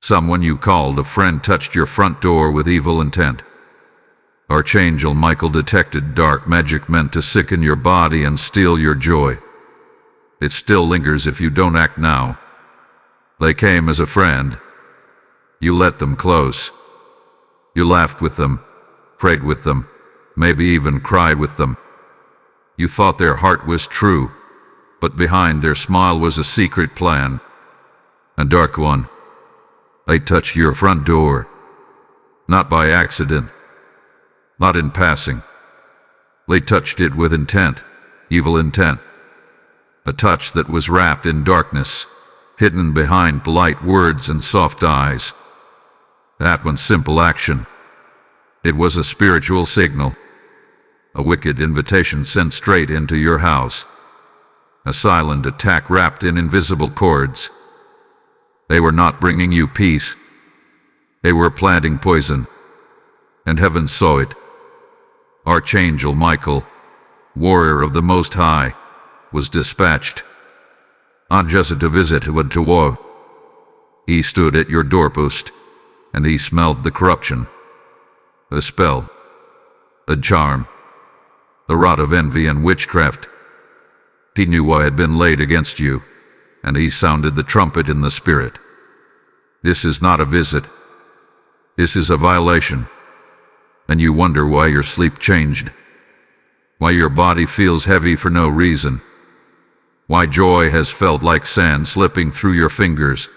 Someone you called a friend touched your front door with evil intent. Archangel Michael detected dark magic meant to sicken your body and steal your joy. It still lingers if you don't act now. They came as a friend. You let them close. You laughed with them, prayed with them, maybe even cried with them. You thought their heart was true, but behind their smile was a secret plan. A dark one. They touched your front door. Not by accident. Not in passing. They touched it with intent, evil intent. A touch that was wrapped in darkness, hidden behind polite words and soft eyes. That one simple action. It was a spiritual signal. A wicked invitation sent straight into your house. A silent attack wrapped in invisible cords. They were not bringing you peace. They were planting poison. And heaven saw it. Archangel Michael, warrior of the Most High, was dispatched. Not just to visit, but to war. He stood at your doorpost, and he smelled the corruption. The spell. The charm. The rot of envy and witchcraft. He knew what had been laid against you, and he sounded the trumpet in the spirit. This is not a visit. This is a violation. And you wonder why your sleep changed. Why your body feels heavy for no reason. Why joy has felt like sand slipping through your fingers.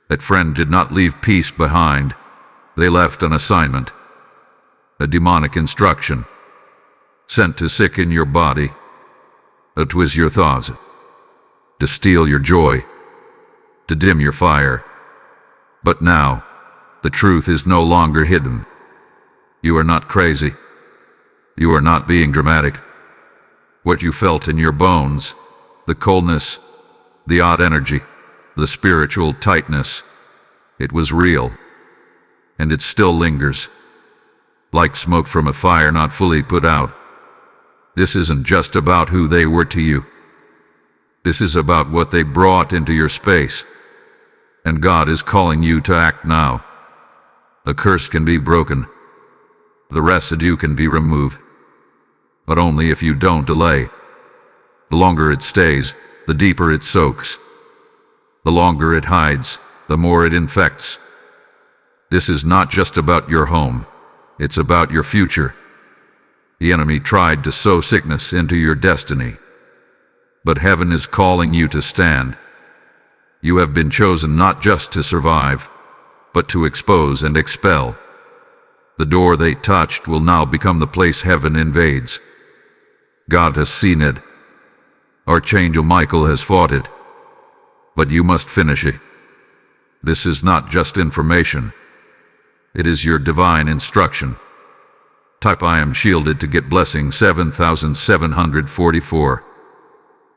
That friend did not leave peace behind. They left an assignment. A demonic instruction. Sent to sicken your body. To twist your thoughts. To steal your joy. To dim your fire. But now, the truth is no longer hidden. You are not crazy. You are not being dramatic. What you felt in your bones, the coldness, the odd energy, the spiritual tightness, it was real. And it still lingers. Like smoke from a fire not fully put out. This isn't just about who they were to you. This is about what they brought into your space. And God is calling you to act now. The curse can be broken. The residue can be removed. But only if you don't delay. The longer it stays, the deeper it soaks. The longer it hides, the more it infects. This is not just about your home. It's about your future. The enemy tried to sow sickness into your destiny. But heaven is calling you to stand. You have been chosen not just to survive, but to expose and expel. The door they touched will now become the place heaven invades. God has seen it. Archangel Michael has fought it. But you must finish it. This is not just information. It is your divine instruction. Type I am shielded to get blessing 7744.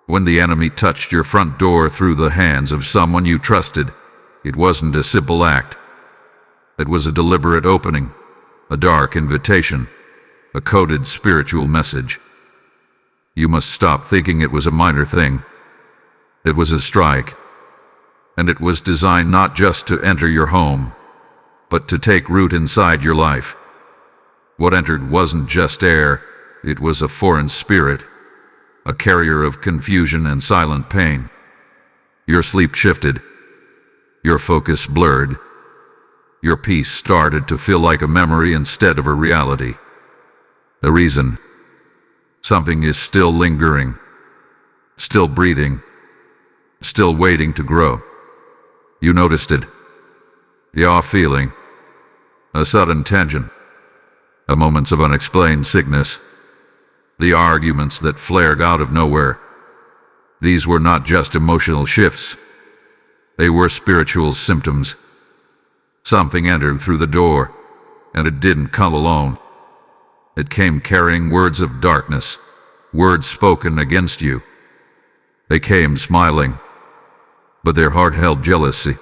When the enemy touched your front door through the hands of someone you trusted, it wasn't a simple act. It was a deliberate opening. A dark invitation, a coded spiritual message. You must stop thinking it was a minor thing. It was a strike, and it was designed not just to enter your home, but to take root inside your life. What entered wasn't just air, it was a foreign spirit, a carrier of confusion and silent pain. Your sleep shifted, your focus blurred. Your peace started to feel like a memory instead of a reality. The reason? Something is still lingering, still breathing, still waiting to grow. You noticed it. Your feeling. A sudden tension. A moments of unexplained sickness. The arguments that flared out of nowhere. These were not just emotional shifts. They were spiritual symptoms. Something entered through the door, and it didn't come alone. It came carrying words of darkness, words spoken against you. They came smiling, but their heart held jealousy.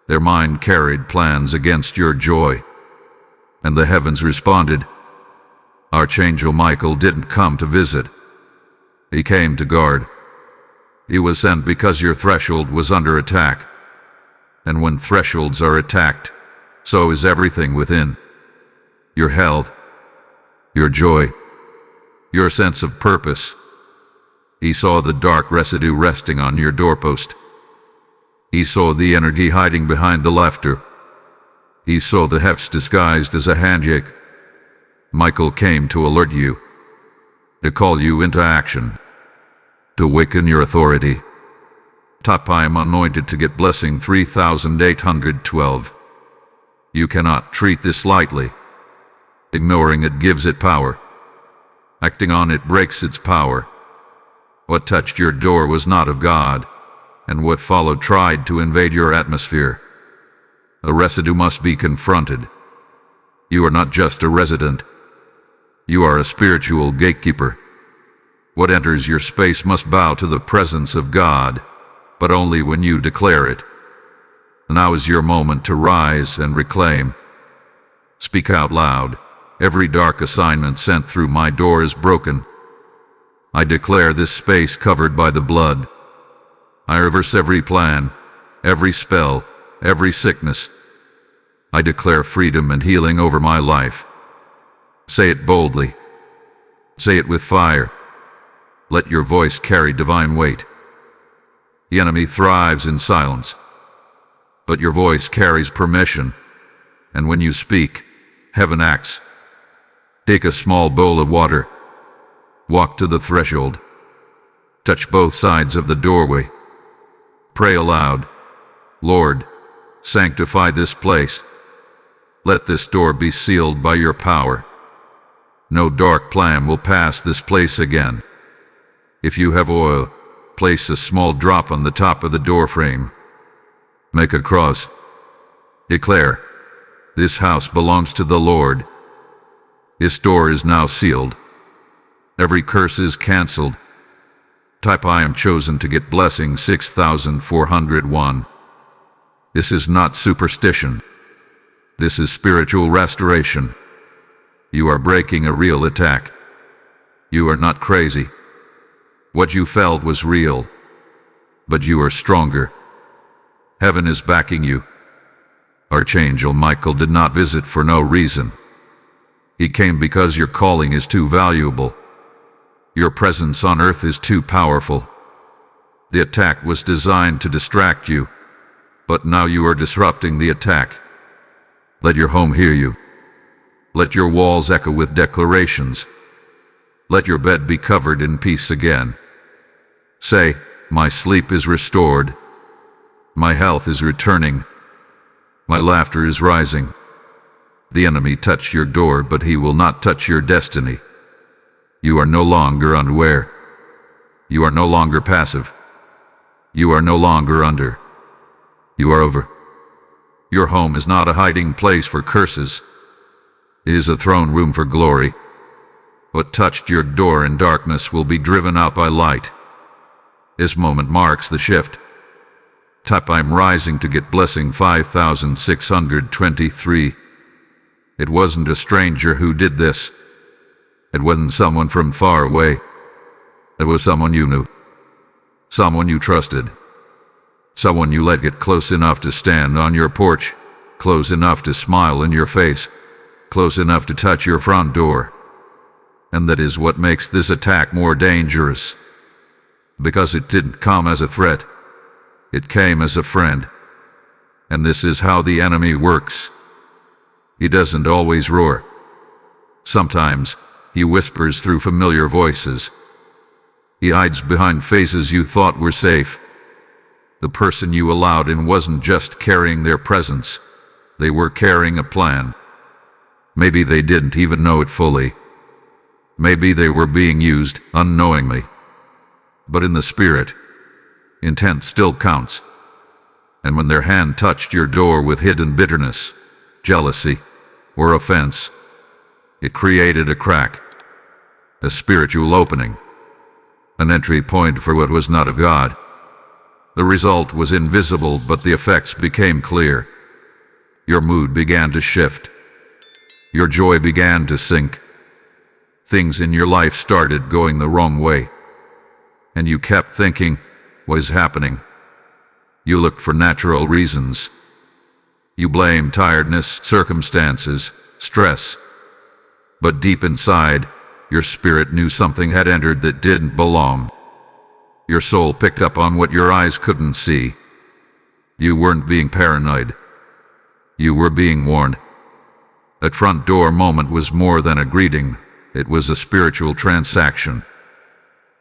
Their mind carried plans against your joy. And the heavens responded. Archangel Michael didn't come to visit. He came to guard. He was sent because your threshold was under attack. And when thresholds are attacked, so is everything within. Your health, your joy, your sense of purpose. He saw the dark residue resting on your doorpost. He saw the energy hiding behind the laughter. He saw the hefts disguised as a handshake. Michael came to alert you, to call you into action, to awaken your authority. I am anointed to get blessing 3812. You cannot treat this lightly. Ignoring it gives it power. Acting on it breaks its power. What touched your door was not of God, and what followed tried to invade your atmosphere. The residue must be confronted. You are not just a resident. You are a spiritual gatekeeper. What enters your space must bow to the presence of God, but only when you declare it. Now is your moment to rise and reclaim. Speak out loud. Every dark assignment sent through my door is broken. I declare this space covered by the blood. I reverse every plan, every spell, every sickness. I declare freedom and healing over my life. Say it boldly. Say it with fire. Let your voice carry divine weight. The enemy thrives in silence, but your voice carries permission, and when you speak, heaven acts. Take a small bowl of water. Walk to the threshold. Touch both sides of the doorway. Pray aloud. Lord, sanctify this place. Let this door be sealed by your power. No dark plan will pass this place again. If you have oil, place a small drop on the top of the door frame. Make a cross. Declare, this house belongs to the Lord. This door is now sealed. Every curse is cancelled. Type I am chosen to get blessing 6401. This is not superstition. This is spiritual restoration. You are breaking a real attack. You are not crazy. What you felt was real, but you are stronger. Heaven is backing you. Archangel Michael did not visit for no reason. He came because your calling is too valuable. Your presence on earth is too powerful. The attack was designed to distract you, but now you are disrupting the attack. Let your home hear you. Let your walls echo with declarations. Let your bed be covered in peace again. Say, my sleep is restored. My health is returning. My laughter is rising. The enemy touched your door, but he will not touch your destiny. You are no longer unaware. You are no longer passive. You are no longer under. You are over. Your home is not a hiding place for curses. It is a throne room for glory. What touched your door in darkness will be driven out by light. This moment marks the shift. Type I'm rising to get blessing 5623. It wasn't a stranger who did this. It wasn't someone from far away. It was someone you knew. Someone you trusted. Someone you let get close enough to stand on your porch, close enough to smile in your face, close enough to touch your front door. And that is what makes this attack more dangerous. Because it didn't come as a threat. It came as a friend. And this is how the enemy works. He doesn't always roar. Sometimes, he whispers through familiar voices. He hides behind faces you thought were safe. The person you allowed in wasn't just carrying their presence. They were carrying a plan. Maybe they didn't even know it fully. Maybe they were being used unknowingly. But in the spirit, intent still counts. And when their hand touched your door with hidden bitterness, jealousy, or offense, it created a crack, a spiritual opening, an entry point for what was not of God. The result was invisible, but the effects became clear. Your mood began to shift. Your joy began to sink. Things in your life started going the wrong way. And you kept thinking, what is happening? You looked for natural reasons. You blamed tiredness, circumstances, stress. But deep inside, your spirit knew something had entered that didn't belong. Your soul picked up on what your eyes couldn't see. You weren't being paranoid. You were being warned. That front door moment was more than a greeting. It was a spiritual transaction.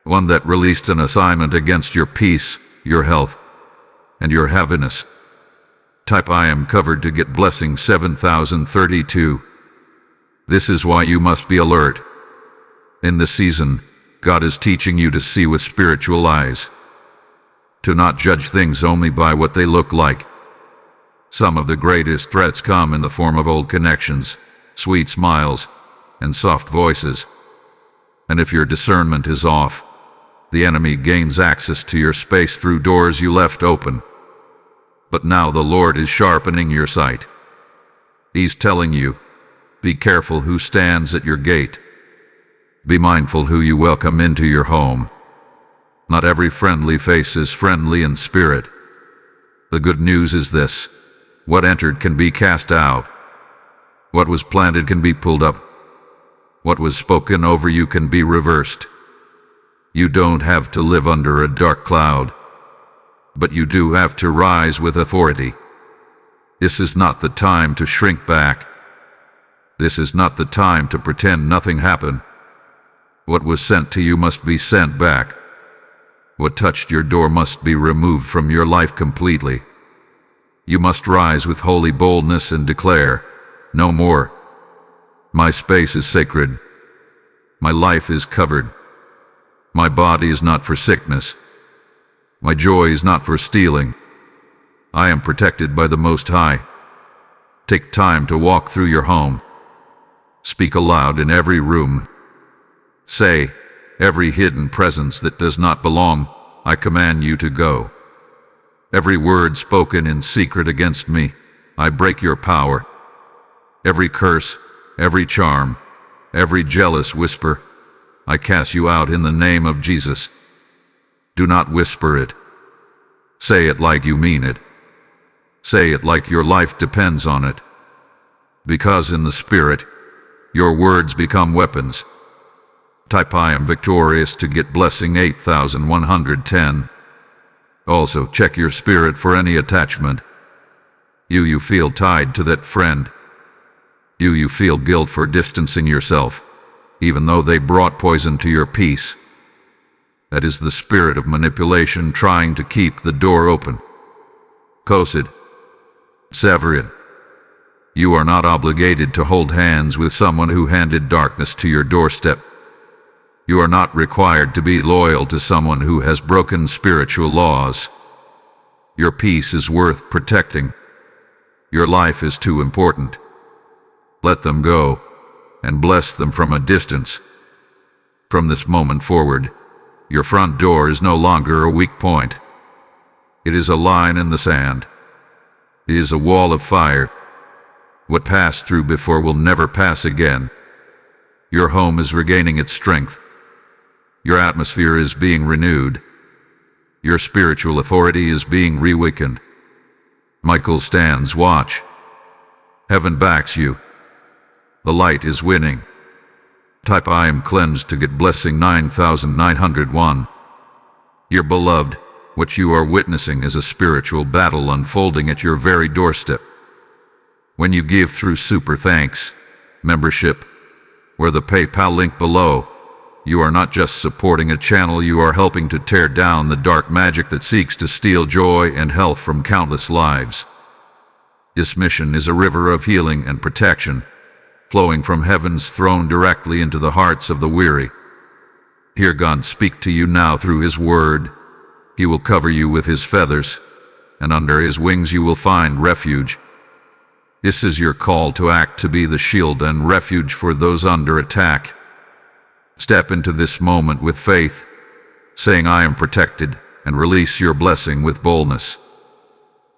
One that released an assignment against your peace, your health, and your happiness. Type I am covered to get blessing 7032. This is why you must be alert. In this season, God is teaching you to see with spiritual eyes. To not judge things only by what they look like. Some of the greatest threats come in the form of old connections, sweet smiles, and soft voices. And if your discernment is off, the enemy gains access to your space through doors you left open. But now the Lord is sharpening your sight. He's telling you, be careful who stands at your gate. Be mindful who you welcome into your home. Not every friendly face is friendly in spirit. The good news is this: what entered can be cast out. What was planted can be pulled up. What was spoken over you can be reversed. You don't have to live under a dark cloud, but you do have to rise with authority. This is not the time to shrink back. This is not the time to pretend nothing happened. What was sent to you must be sent back. What touched your door must be removed from your life completely. You must rise with holy boldness and declare, no more. My space is sacred. My life is covered. My body is not for sickness. My joy is not for stealing. I am protected by the Most High. Take time to walk through your home. Speak aloud in every room. Say, every hidden presence that does not belong, I command you to go. Every word spoken in secret against me, I break your power. Every curse, every charm, every jealous whisper, I cast you out in the name of Jesus. Do not whisper it. Say it like you mean it. Say it like your life depends on it. Because in the Spirit, your words become weapons. Type I am victorious to get blessing 8110. Also check your spirit for any attachment. You feel tied to that friend. You feel guilt for distancing yourself, even though they brought poison to your peace. That is the spirit of manipulation trying to keep the door open. Kosid. Sever it. You are not obligated to hold hands with someone who handed darkness to your doorstep. You are not required to be loyal to someone who has broken spiritual laws. Your peace is worth protecting. Your life is too important. Let them go, and bless them from a distance. From this moment forward, your front door is no longer a weak point. It is a line in the sand. It is a wall of fire. What passed through before will never pass again. Your home is regaining its strength. Your atmosphere is being renewed. Your spiritual authority is being reawakened. Michael stands watch. Heaven backs you. The light is winning. Type I am cleansed to get blessing 9901. Your beloved, what you are witnessing is a spiritual battle unfolding at your very doorstep. When you give through super thanks, membership, or the PayPal link below, you are not just supporting a channel, you are helping to tear down the dark magic that seeks to steal joy and health from countless lives. This mission is a river of healing and protection, flowing from heaven's throne directly into the hearts of the weary. Hear God speak to you now through His word. He will cover you with His feathers, and under His wings you will find refuge. This is your call to act, to be the shield and refuge for those under attack. Step into this moment with faith, saying, I am protected, and release your blessing with boldness.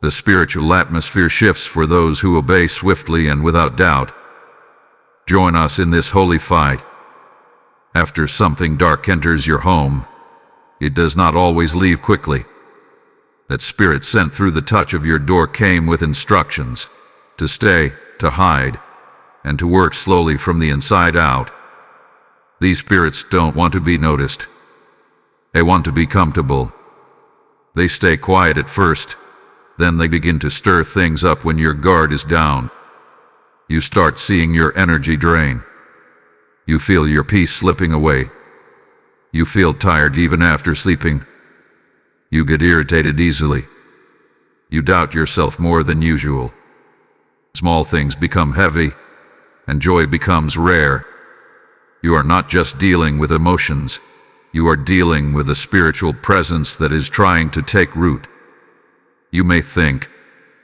The spiritual atmosphere shifts for those who obey swiftly and without doubt. Join us in this holy fight. After something dark enters your home, it does not always leave quickly. That spirit sent through the touch of your door came with instructions to stay, to hide, and to work slowly from the inside out. These spirits don't want to be noticed. They want to be comfortable. They stay quiet at first, then they begin to stir things up when your guard is down. You start seeing your energy drain. You feel your peace slipping away. You feel tired even after sleeping. You get irritated easily. You doubt yourself more than usual. Small things become heavy, and joy becomes rare. You are not just dealing with emotions. You are dealing with a spiritual presence that is trying to take root. You may think,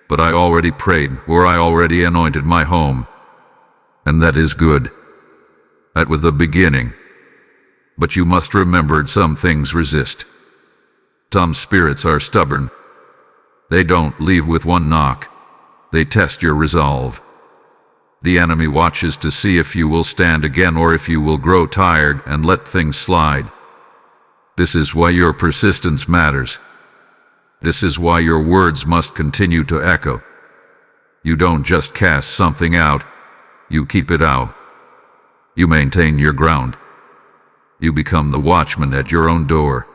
but I already prayed or I already anointed my home. And that is good. That was the beginning. But you must remember some things resist. Some spirits are stubborn. They don't leave with one knock. They test your resolve. The enemy watches to see if you will stand again or if you will grow tired and let things slide. This is why your persistence matters. This is why your words must continue to echo. You don't just cast something out, you keep it out. You maintain your ground. You become the watchman at your own door.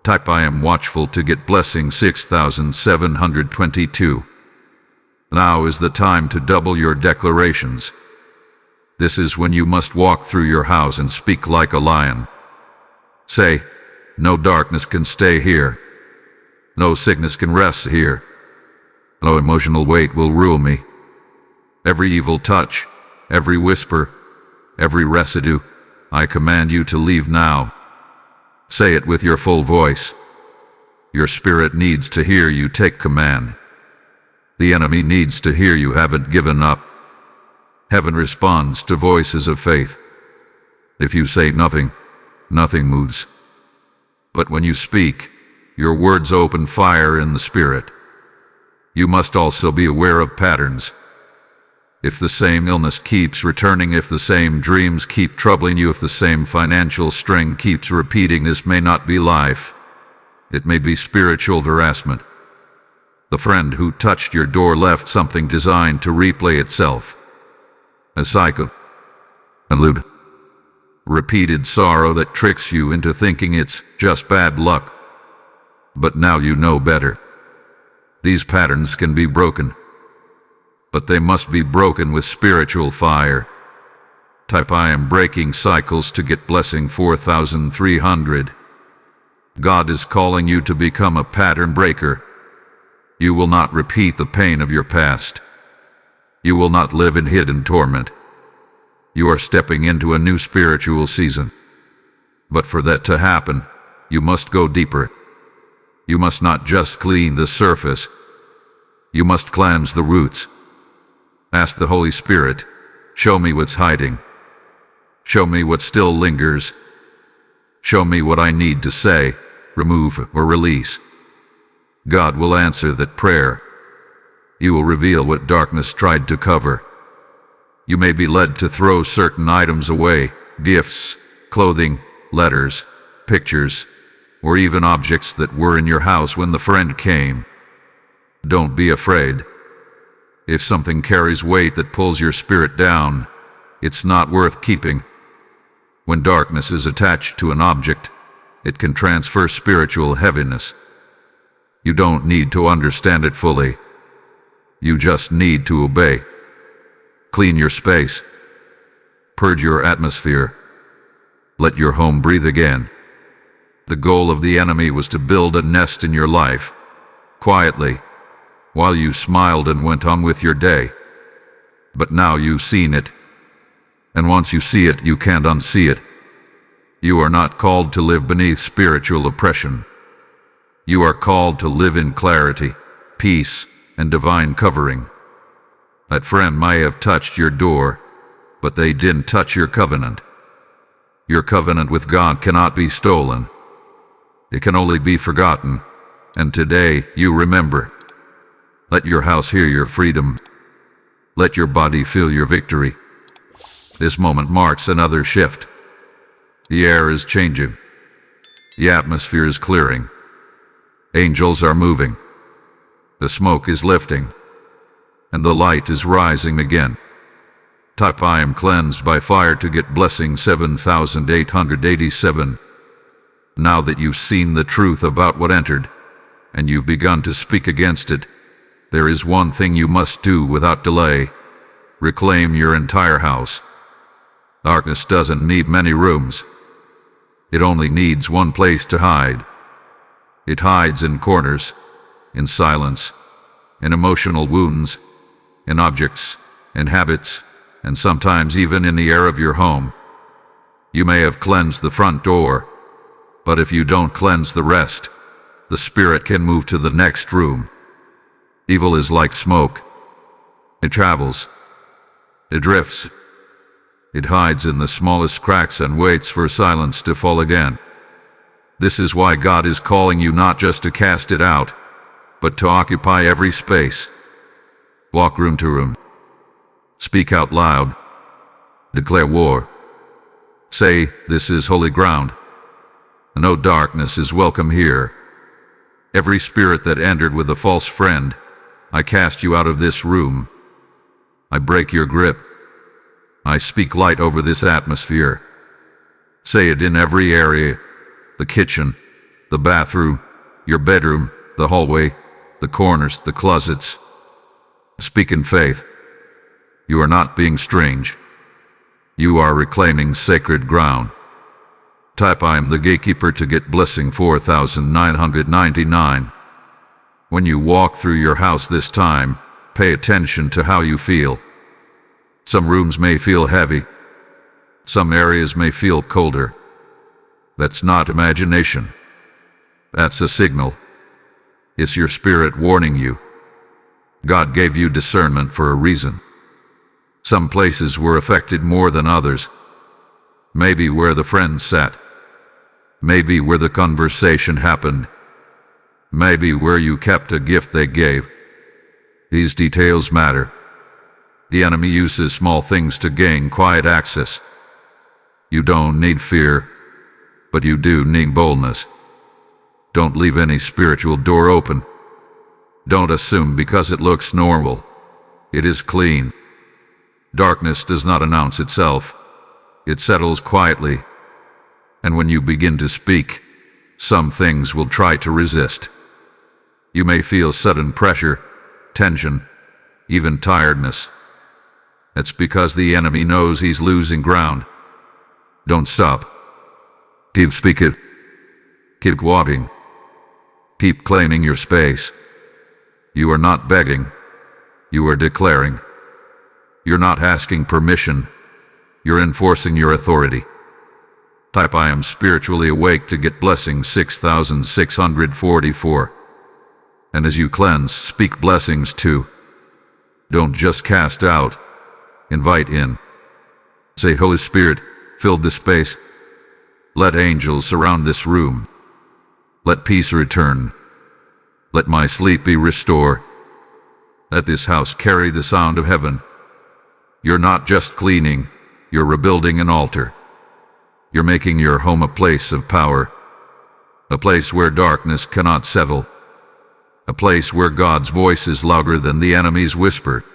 Type I am watchful to get blessing 6722. Now is the time to double your declarations. This is when you must walk through your house and speak like a lion. Say, no darkness can stay here. No sickness can rest here. No emotional weight will rule me. Every evil touch, every whisper, every residue, I command you to leave now. Say it with your full voice. Your spirit needs to hear you take command. The enemy needs to hear you haven't given up. Heaven responds to voices of faith. If you say nothing, nothing moves. But when you speak, your words open fire in the spirit. You must also be aware of patterns. If the same illness keeps returning, if the same dreams keep troubling you, if the same financial string keeps repeating, this may not be life. It may be spiritual harassment. The friend who touched your door left something designed to replay itself. A cycle. A loop. Repeated sorrow that tricks you into thinking it's just bad luck. But now you know better. These patterns can be broken. But they must be broken with spiritual fire. Type I am breaking cycles to get blessing 4300. God is calling you to become a pattern breaker. You will not repeat the pain of your past. You will not live in hidden torment. You are stepping into a new spiritual season. But for that to happen, you must go deeper. You must not just clean the surface. You must cleanse the roots. Ask the Holy Spirit, show me what's hiding. Show me what still lingers. Show me what I need to say, remove, or release. God will answer that prayer. You will reveal what darkness tried to cover. You may be led to throw certain items away, gifts, clothing, letters, pictures, or even objects that were in your house when the friend came. Don't be afraid. If something carries weight that pulls your spirit down, it's not worth keeping. When darkness is attached to an object, it can transfer spiritual heaviness. You don't need to understand it fully. You just need to obey. Clean your space. Purge your atmosphere. Let your home breathe again. The goal of the enemy was to build a nest in your life, quietly, while you smiled and went on with your day. But now you've seen it. And once you see it, you can't unsee it. You are not called to live beneath spiritual oppression. You are called to live in clarity, peace, and divine covering. That friend may have touched your door, but they didn't touch your covenant. Your covenant with God cannot be stolen. It can only be forgotten, and today you remember. Let your house hear your freedom. Let your body feel your victory. This moment marks another shift. The air is changing. The atmosphere is clearing. Angels are moving. The smoke is lifting. And the light is rising again. Type I am cleansed by fire to get blessing 7887. Now that you've seen the truth about what entered, and you've begun to speak against it, there is one thing you must do without delay. Reclaim your entire house. Darkness doesn't need many rooms. It only needs one place to hide. It hides in corners, in silence, in emotional wounds, in objects, in habits, and sometimes even in the air of your home. You may have cleansed the front door, but if you don't cleanse the rest, the spirit can move to the next room. Evil is like smoke. It travels. It drifts. It hides in the smallest cracks and waits for silence to fall again. This is why God is calling you not just to cast it out, but to occupy every space. Walk room to room. Speak out loud. Declare war. Say, this is holy ground. No darkness is welcome here. Every spirit that entered with a false friend, I cast you out of this room. I break your grip. I speak light over this atmosphere. Say it in every area. The kitchen, the bathroom, your bedroom, the hallway, the corners, the closets. Speak in faith. You are not being strange. You are reclaiming sacred ground. Type I am the gatekeeper to get blessing 4999. When you walk through your house this time, pay attention to how you feel. Some rooms may feel heavy. Some areas may feel colder. That's not imagination. That's a signal. It's your spirit warning you. God gave you discernment for a reason. Some places were affected more than others. Maybe where the friends sat. Maybe where the conversation happened. Maybe where you kept a gift they gave. These details matter. The enemy uses small things to gain quiet access. You don't need fear, but you do need boldness. Don't leave any spiritual door open. Don't assume because it looks normal. It is clean. Darkness does not announce itself. It settles quietly. And when you begin to speak, some things will try to resist. You may feel sudden pressure, tension, even tiredness. That's because the enemy knows he's losing ground. Don't stop. Keep speaking. Keep walking. Keep claiming your space. You are not begging. You are declaring. You're not asking permission. You're enforcing your authority. Type I am spiritually awake to get blessing 6644. And as you cleanse, speak blessings too. Don't just cast out. Invite in. Say, Holy Spirit, fill this space. Let angels surround this room. Let peace return. Let my sleep be restored. Let this house carry the sound of heaven. You're not just cleaning, you're rebuilding an altar. You're making your home a place of power, a place where darkness cannot settle, a place where God's voice is louder than the enemy's whisper.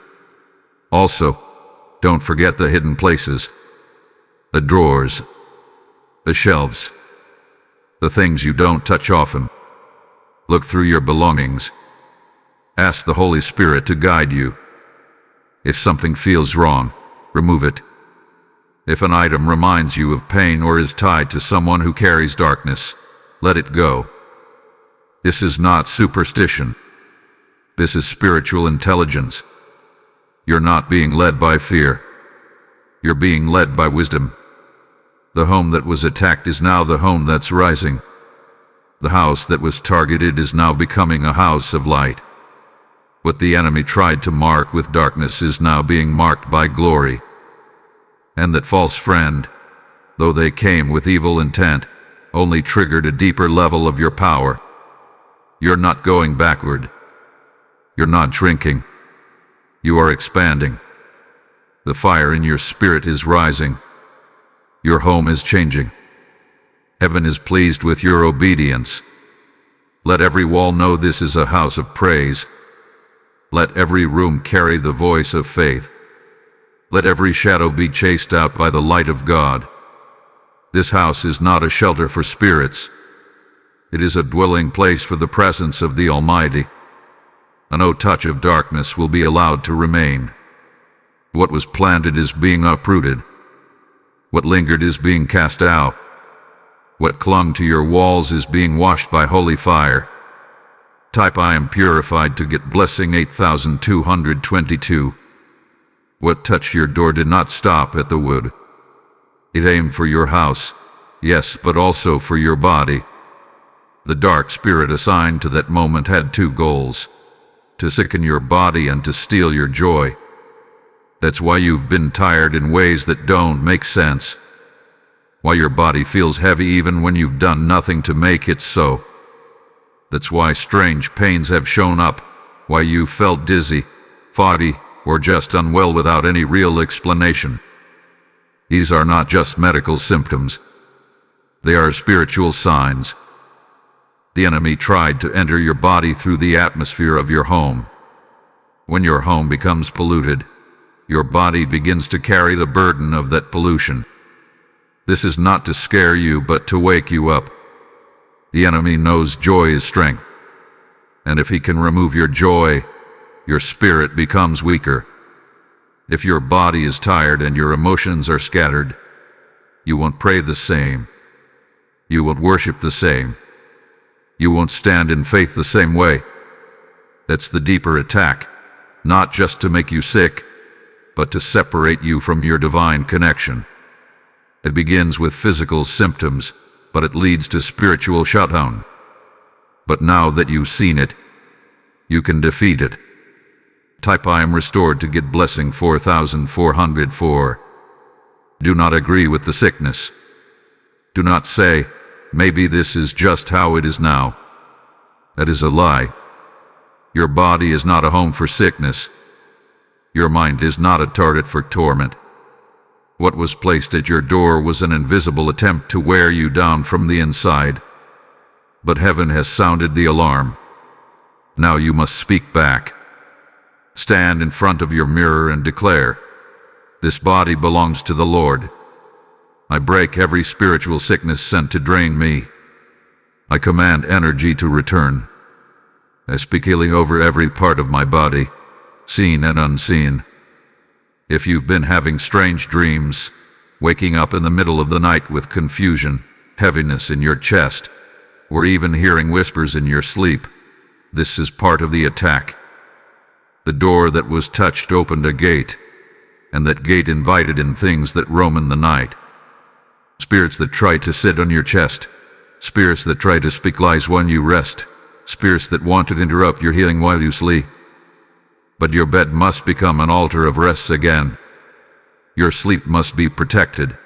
Also, don't forget the hidden places, the drawers, the shelves, the things you don't touch often. Look through your belongings. Ask the Holy Spirit to guide you. If something feels wrong, remove it. If an item reminds you of pain or is tied to someone who carries darkness, let it go. This is not superstition. This is spiritual intelligence. You're not being led by fear. You're being led by wisdom. The home that was attacked is now the home that's rising. The house that was targeted is now becoming a house of light. What the enemy tried to mark with darkness is now being marked by glory. And that false friend, though they came with evil intent, only triggered a deeper level of your power. You're not going backward. You're not shrinking. You are expanding. The fire in your spirit is rising. Your home is changing. Heaven is pleased with your obedience. Let every wall know this is a house of praise. Let every room carry the voice of faith. Let every shadow be chased out by the light of God. This house is not a shelter for spirits. It is a dwelling place for the presence of the Almighty. No touch of darkness will be allowed to remain. What was planted is being uprooted. What lingered is being cast out. What clung to your walls is being washed by holy fire. Type I am purified to get blessing 8222. What touched your door did not stop at the wood. It aimed for your house, yes, but also for your body. The dark spirit assigned to that moment had two goals: to sicken your body and to steal your joy. That's why you've been tired in ways that don't make sense. Why your body feels heavy even when you've done nothing to make it so. That's why strange pains have shown up, why you felt dizzy, foggy, or just unwell without any real explanation. These are not just medical symptoms. They are spiritual signs. The enemy tried to enter your body through the atmosphere of your home. When your home becomes polluted, your body begins to carry the burden of that pollution. This is not to scare you, but to wake you up. The enemy knows joy is strength. And if he can remove your joy, your spirit becomes weaker. If your body is tired and your emotions are scattered, you won't pray the same. You won't worship the same. You won't stand in faith the same way. That's the deeper attack, not just to make you sick, but to separate you from your divine connection. It begins with physical symptoms, but it leads to spiritual shutdown. But now that you've seen it, you can defeat it. Type I am restored to get blessing 4404. Do not agree with the sickness. Do not say, maybe this is just how it is now. That is a lie. Your body is not a home for sickness. Your mind is not a target for torment. What was placed at your door was an invisible attempt to wear you down from the inside. But heaven has sounded the alarm. Now you must speak back. Stand in front of your mirror and declare, "This body belongs to the Lord. I break every spiritual sickness sent to drain me. I command energy to return. I speak healing over every part of my body, seen and unseen. If you've been having strange dreams, waking up in the middle of the night with confusion, heaviness in your chest, or even hearing whispers in your sleep, this is part of the attack. The door that was touched opened a gate, and that gate invited in things that roam in the night. Spirits that try to sit on your chest, spirits that try to speak lies when you rest, spirits that want to interrupt your healing while you sleep. But your bed must become an altar of rest again. Your sleep must be protected.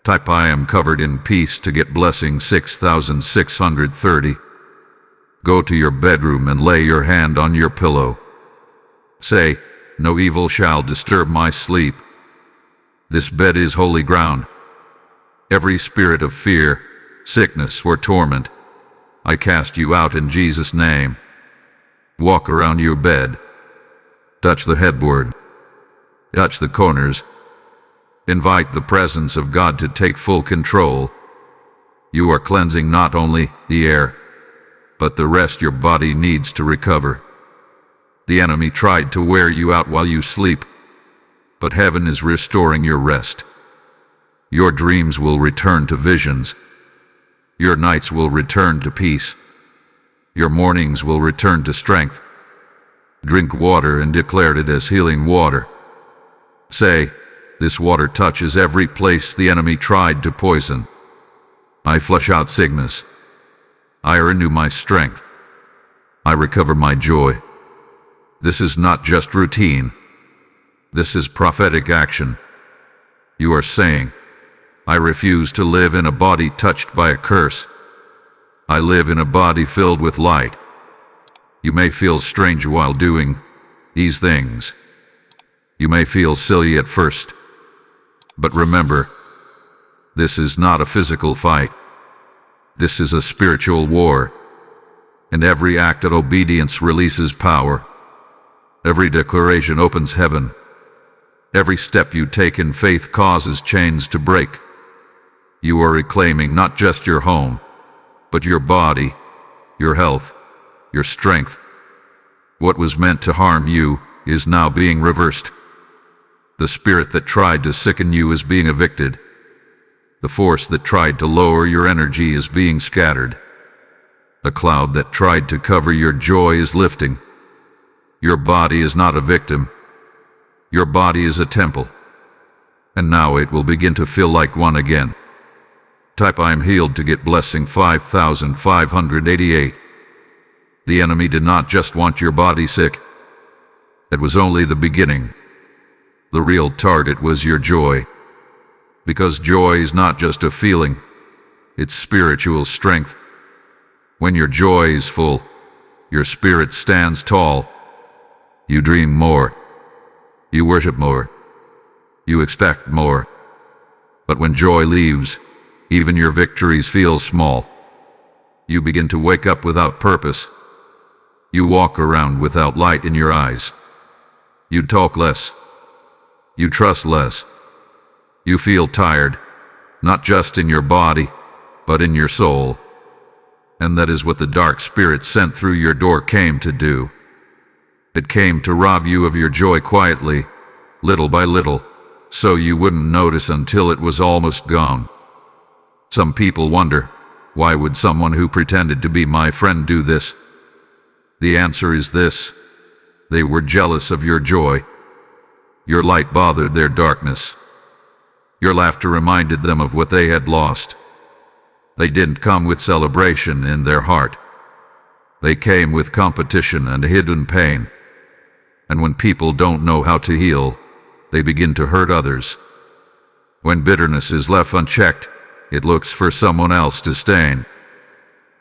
Type I am covered in peace to get blessing 6630. Go to your bedroom and lay your hand on your pillow. Say, "No evil shall disturb my sleep." This bed is holy ground. Every spirit of fear, sickness, or torment, I cast you out in Jesus' name. Walk around your bed. Touch the headboard. Touch the corners. Invite the presence of God to take full control. You are cleansing not only the air, but the rest your body needs to recover. The enemy tried to wear you out while you sleep, but heaven is restoring your rest. Your dreams will return to visions. Your nights will return to peace. Your mornings will return to strength. Drink water and declare it as healing water. Say, "This water touches every place the enemy tried to poison. I flush out sickness. I renew my strength. I recover my joy." This is not just routine. This is prophetic action. You are saying, "I refuse to live in a body touched by a curse. I live in a body filled with light." You may feel strange while doing these things. You may feel silly at first. But remember, this is not a physical fight. This is a spiritual war. And every act of obedience releases power. Every declaration opens heaven. Every step you take in faith causes chains to break. You are reclaiming not just your home, but your body, your health, your strength. What was meant to harm you is now being reversed. The spirit that tried to sicken you is being evicted. The force that tried to lower your energy is being scattered. A cloud that tried to cover your joy is lifting. Your body is not a victim. Your body is a temple. And now it will begin to feel like one again. Type "I'm healed" to get blessing 5588. The enemy did not just want your body sick. It was only the beginning. The real target was your joy. Because joy is not just a feeling, it's spiritual strength. When your joy is full, your spirit stands tall. You dream more. You worship more. You expect more. But when joy leaves, even your victories feel small. You begin to wake up without purpose. You walk around without light in your eyes. You talk less. You trust less. You feel tired, not just in your body, but in your soul. And that is what the dark spirit sent through your door came to do. It came to rob you of your joy quietly, little by little, so you wouldn't notice until it was almost gone. Some people wonder, why would someone who pretended to be my friend do this? The answer is this: they were jealous of your joy. Your light bothered their darkness. Your laughter reminded them of what they had lost. They didn't come with celebration in their heart. They came with competition and hidden pain. And when people don't know how to heal, they begin to hurt others. When bitterness is left unchecked, it looks for someone else to stain.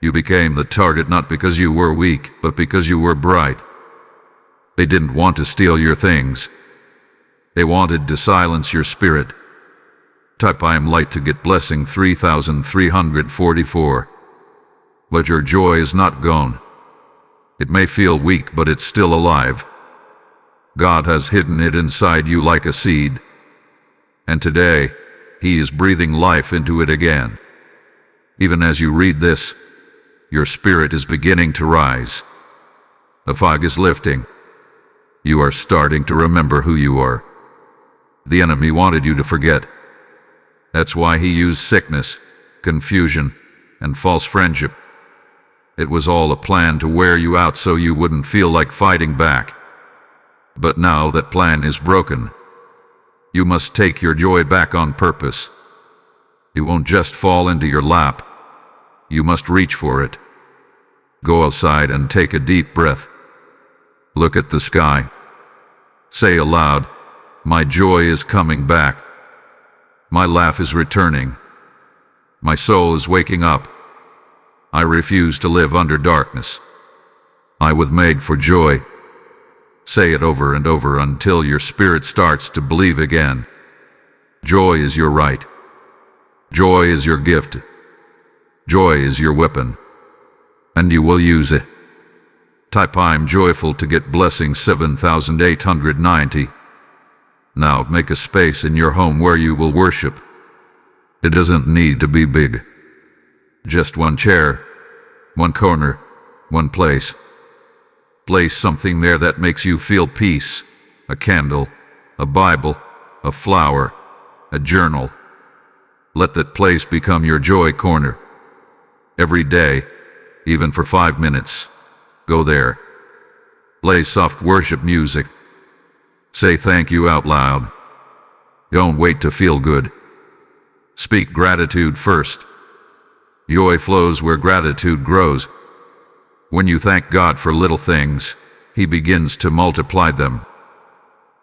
You became the target not because you were weak, but because you were bright. They didn't want to steal your things. They wanted to silence your spirit. Type "I am light" to get blessing 3344. But your joy is not gone. It may feel weak, but it's still alive. God has hidden it inside you like a seed. And today, He is breathing life into it again. Even as you read this, your spirit is beginning to rise. The fog is lifting. You are starting to remember who you are. The enemy wanted you to forget. That's why he used sickness, confusion, and false friendship. It was all a plan to wear you out so you wouldn't feel like fighting back. But now that plan is broken. You must take your joy back on purpose. It won't just fall into your lap. You must reach for it. Go outside and take a deep breath. Look at the sky. Say aloud, "My joy is coming back. My laugh is returning. My soul is waking up. I refuse to live under darkness. I was made for joy." Say it over and over until your spirit starts to believe again. Joy is your right. Joy is your gift. Joy is your weapon. And you will use it. Type "I'm joyful" to get blessing 7890. Now make a space in your home where you will worship. It doesn't need to be big. Just one chair, one corner, one place. Place something there that makes you feel peace. A candle, a Bible, a flower, a journal. Let that place become your joy corner. Every day, even for 5 minutes, go there. Play soft worship music. Say thank you out loud. Don't wait to feel good. Speak gratitude first. Joy flows where gratitude grows. When you thank God for little things, He begins to multiply them.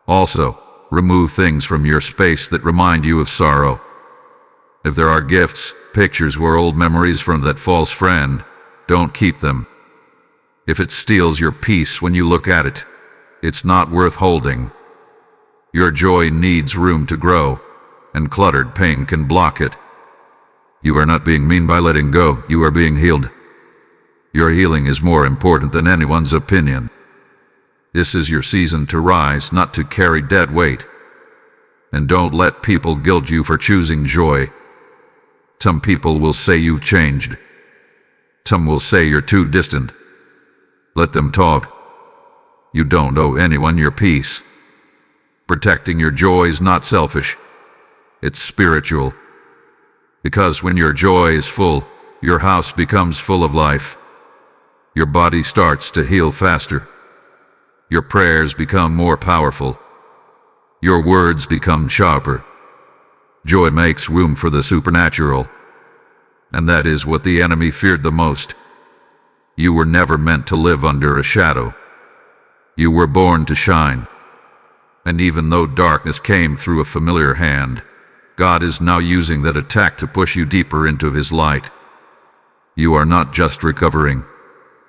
Also, remove things from your space that remind you of sorrow. If there are gifts, pictures, or old memories from that false friend, don't keep them. If it steals your peace when you look at it, it's not worth holding. Your joy needs room to grow, and cluttered pain can block it. You are not being mean by letting go, you are being healed. Your healing is more important than anyone's opinion. This is your season to rise, not to carry dead weight. And don't let people guilt you for choosing joy. Some people will say you've changed. Some will say you're too distant. Let them talk. You don't owe anyone your peace. Protecting your joy is not selfish. It's spiritual. Because when your joy is full, your house becomes full of life. Your body starts to heal faster. Your prayers become more powerful. Your words become sharper. Joy makes room for the supernatural. And that is what the enemy feared the most. You were never meant to live under a shadow. You were born to shine. And even though darkness came through a familiar hand, God is now using that attack to push you deeper into His light. You are not just recovering.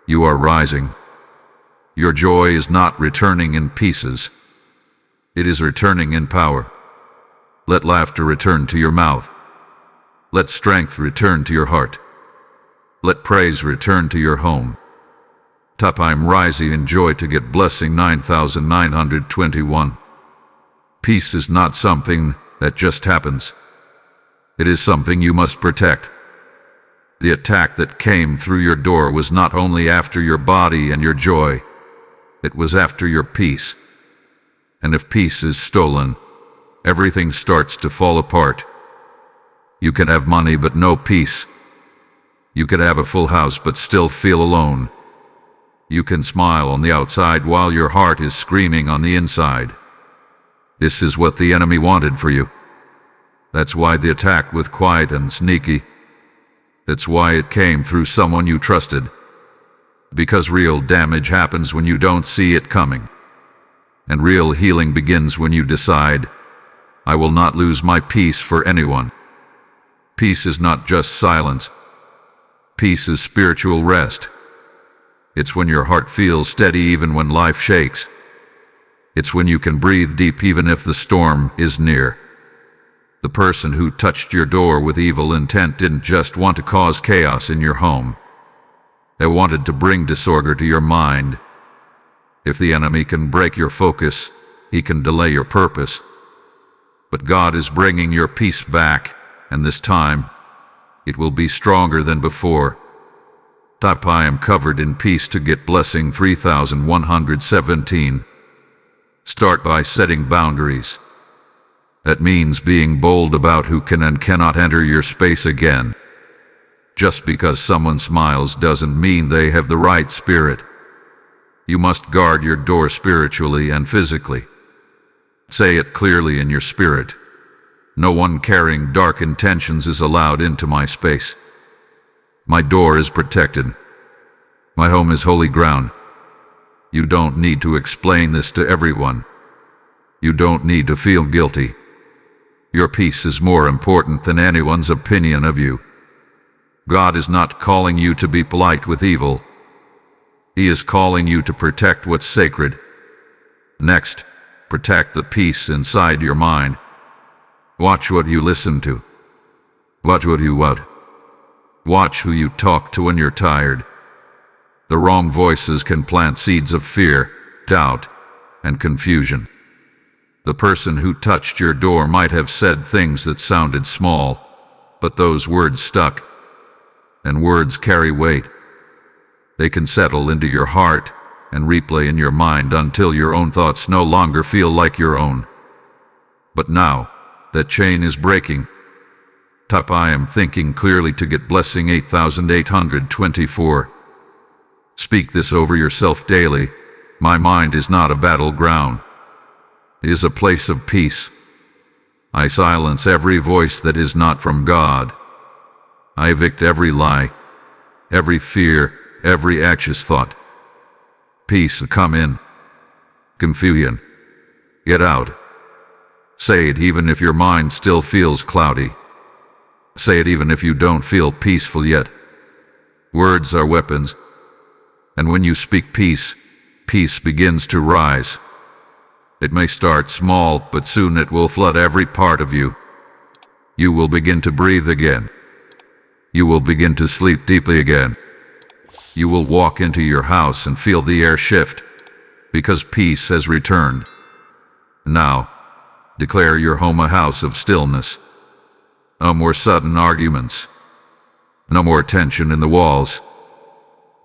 You are rising. Your joy is not returning in pieces. It is returning in power. Let laughter return to your mouth. Let strength return to your heart. Let praise return to your home. I'm rising in joy to get blessing 9921. Peace is not something that just happens. It is something you must protect. The attack that came through your door was not only after your body and your joy, it was after your peace. And if peace is stolen, everything starts to fall apart. You can have money but no peace. You can have a full house but still feel alone. You can smile on the outside while your heart is screaming on the inside. This is what the enemy wanted for you. That's why the attack was quiet and sneaky. That's why it came through someone you trusted. Because real damage happens when you don't see it coming. And real healing begins when you decide, I will not lose my peace for anyone. Peace is not just silence. Peace is spiritual rest. It's when your heart feels steady even when life shakes. It's when you can breathe deep even if the storm is near. The person who touched your door with evil intent didn't just want to cause chaos in your home. They wanted to bring disorder to your mind. If the enemy can break your focus, he can delay your purpose. But God is bringing your peace back, and this time, it will be stronger than before. I am covered in peace to get blessing 3117. Start by setting boundaries. That means being bold about who can and cannot enter your space again. Just because someone smiles doesn't mean they have the right spirit. You must guard your door spiritually and physically. Say it clearly in your spirit. No one carrying dark intentions is allowed into my space. My door is protected. My home is holy ground. You don't need to explain this to everyone. You don't need to feel guilty. Your peace is more important than anyone's opinion of you. God is not calling you to be polite with evil. He is calling you to protect what's sacred. Next, protect the peace inside your mind. Watch what you listen to. Watch what you want. Watch who you talk to when you're tired. The wrong voices can plant seeds of fear, doubt, and confusion. The person who touched your door might have said things that sounded small, but those words stuck. And words carry weight. They can settle into your heart and replay in your mind until your own thoughts no longer feel like your own. But now, that chain is breaking. I am thinking clearly to get blessing 8824. Speak this over yourself daily. My mind is not a battleground. It is a place of peace. I silence every voice that is not from God. I evict every lie, every fear, every anxious thought. Peace, come in. Confusion, get out. Say it even if your mind still feels cloudy. Say it even if you don't feel peaceful yet. Words are weapons. And when you speak peace, peace begins to rise. It may start small, but soon it will flood every part of you. You will begin to breathe again. You will begin to sleep deeply again. You will walk into your house and feel the air shift, because peace has returned. Now, declare your home a house of stillness. No more sudden arguments. No more tension in the walls.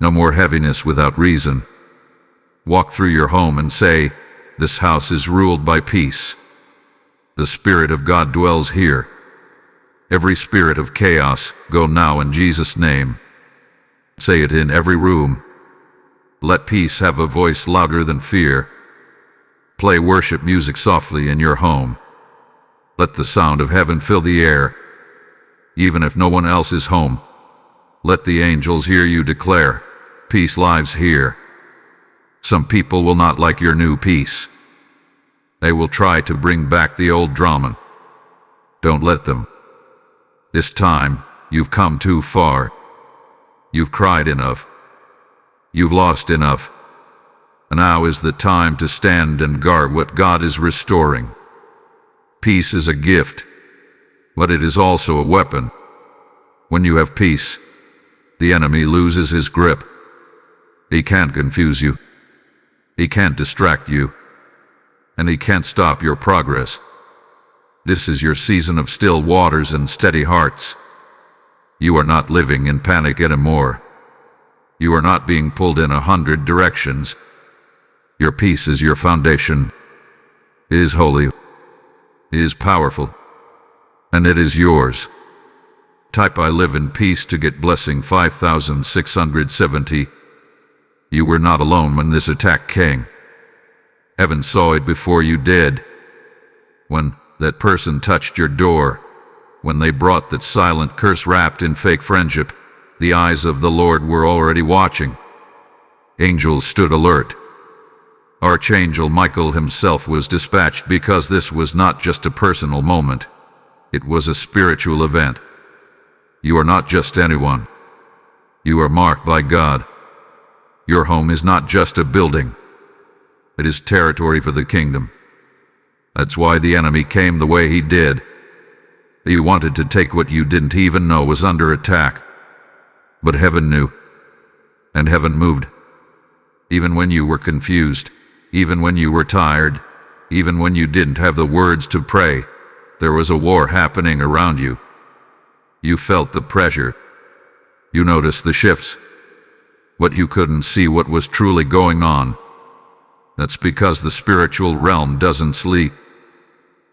No more heaviness without reason. Walk through your home and say, "This house is ruled by peace. The Spirit of God dwells here." Every spirit of chaos, go now in Jesus' name. Say it in every room. Let peace have a voice louder than fear. Play worship music softly in your home. Let the sound of heaven fill the air. Even if no one else is home, let the angels hear you declare, "Peace lives here." Some people will not like your new peace. They will try to bring back the old drama. Don't let them. This time, you've come too far. You've cried enough. You've lost enough. Now is the time to stand and guard what God is restoring. Peace is a gift, but it is also a weapon. When you have peace, the enemy loses his grip. He can't confuse you. He can't distract you. And he can't stop your progress. This is your season of still waters and steady hearts. You are not living in panic anymore. You are not being pulled in 100 directions. Your peace is your foundation. It is holy. It is powerful. And it is yours. Type "I live in peace" to get blessing 5670. You were not alone when this attack came. Heaven saw it before you did. When that person touched your door, when they brought that silent curse wrapped in fake friendship, the eyes of the Lord were already watching. Angels stood alert. Archangel Michael himself was dispatched because this was not just a personal moment. It was a spiritual event. You are not just anyone. You are marked by God. Your home is not just a building. It is territory for the kingdom. That's why the enemy came the way he did. He wanted to take what you didn't even know was under attack. But heaven knew. And heaven moved. Even when you were confused, even when you were tired, even when you didn't have the words to pray, there was a war happening around you. You felt the pressure. You noticed the shifts. But you couldn't see what was truly going on. That's because the spiritual realm doesn't sleep.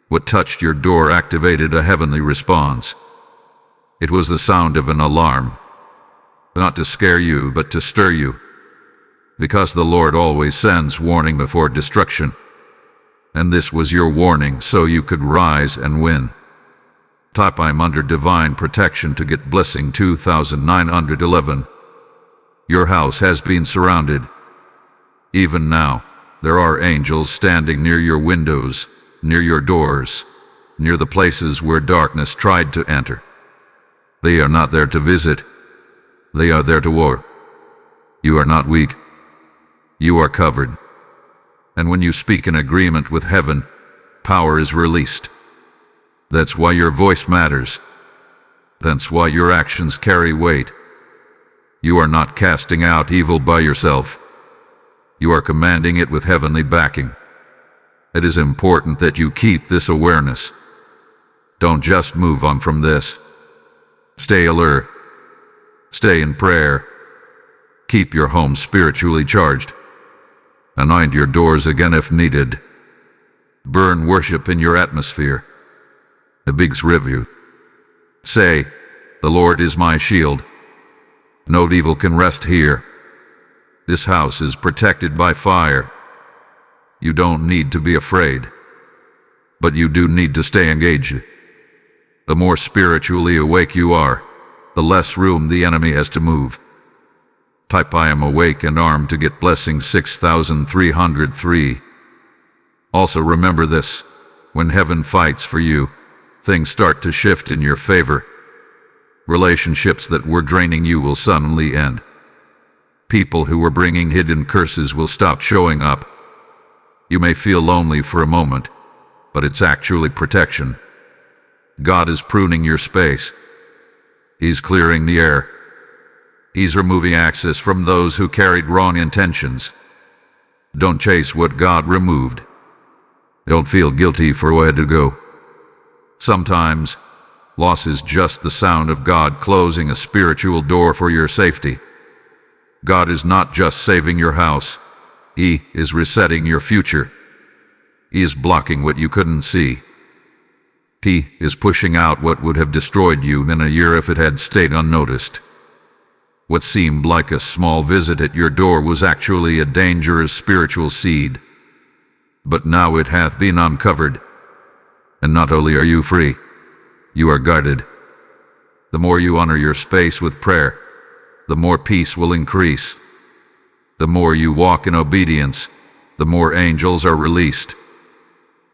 What touched your door activated a heavenly response. It was the sound of an alarm. Not to scare you, but to stir you. Because the Lord always sends warning before destruction. And this was your warning so you could rise and win. Type "I'm under divine protection" to get blessing 2911. Your house has been surrounded. Even now, there are angels standing near your windows, near your doors, near the places where darkness tried to enter. They are not there to visit. They are there to war. You are not weak. You are covered. And when you speak in agreement with heaven, power is released. That's why your voice matters. That's why your actions carry weight. You are not casting out evil by yourself. You are commanding it with heavenly backing. It is important that you keep this awareness. Don't just move on from this. Stay alert. Stay in prayer. Keep your home spiritually charged. Anoint your doors again if needed. Burn worship in your atmosphere. The big review. Say, "The Lord is my shield. No evil can rest here. This house is protected by fire." You don't need to be afraid. But you do need to stay engaged. The more spiritually awake you are, the less room the enemy has to move. Type "I am awake and armed" to get blessing 6303. Also remember this, when heaven fights for you, things start to shift in your favor. Relationships that were draining you will suddenly end. People who were bringing hidden curses will stop showing up. You may feel lonely for a moment, but it's actually protection. God is pruning your space. He's clearing the air. He's removing access from those who carried wrong intentions. Don't chase what God removed. Don't feel guilty for where to go. Sometimes, loss is just the sound of God closing a spiritual door for your safety. God is not just saving your house. He is resetting your future. He is blocking what you couldn't see. He is pushing out what would have destroyed you in a year if it had stayed unnoticed. What seemed like a small visit at your door was actually a dangerous spiritual seed. But now it hath been uncovered. And not only are you free, you are guarded. The more you honor your space with prayer, the more peace will increase. The more you walk in obedience, the more angels are released.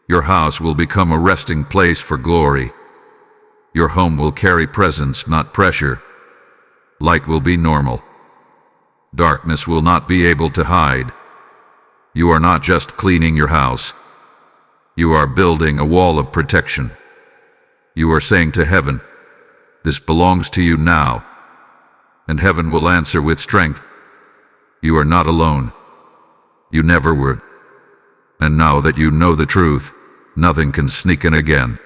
Your house will become a resting place for glory. Your home will carry presence, not pressure. Light will be normal. Darkness will not be able to hide. You are not just cleaning your house. You are building a wall of protection. You are saying to heaven, "This belongs to you now." And heaven will answer with strength. You are not alone. You never were. And now that you know the truth, nothing can sneak in again.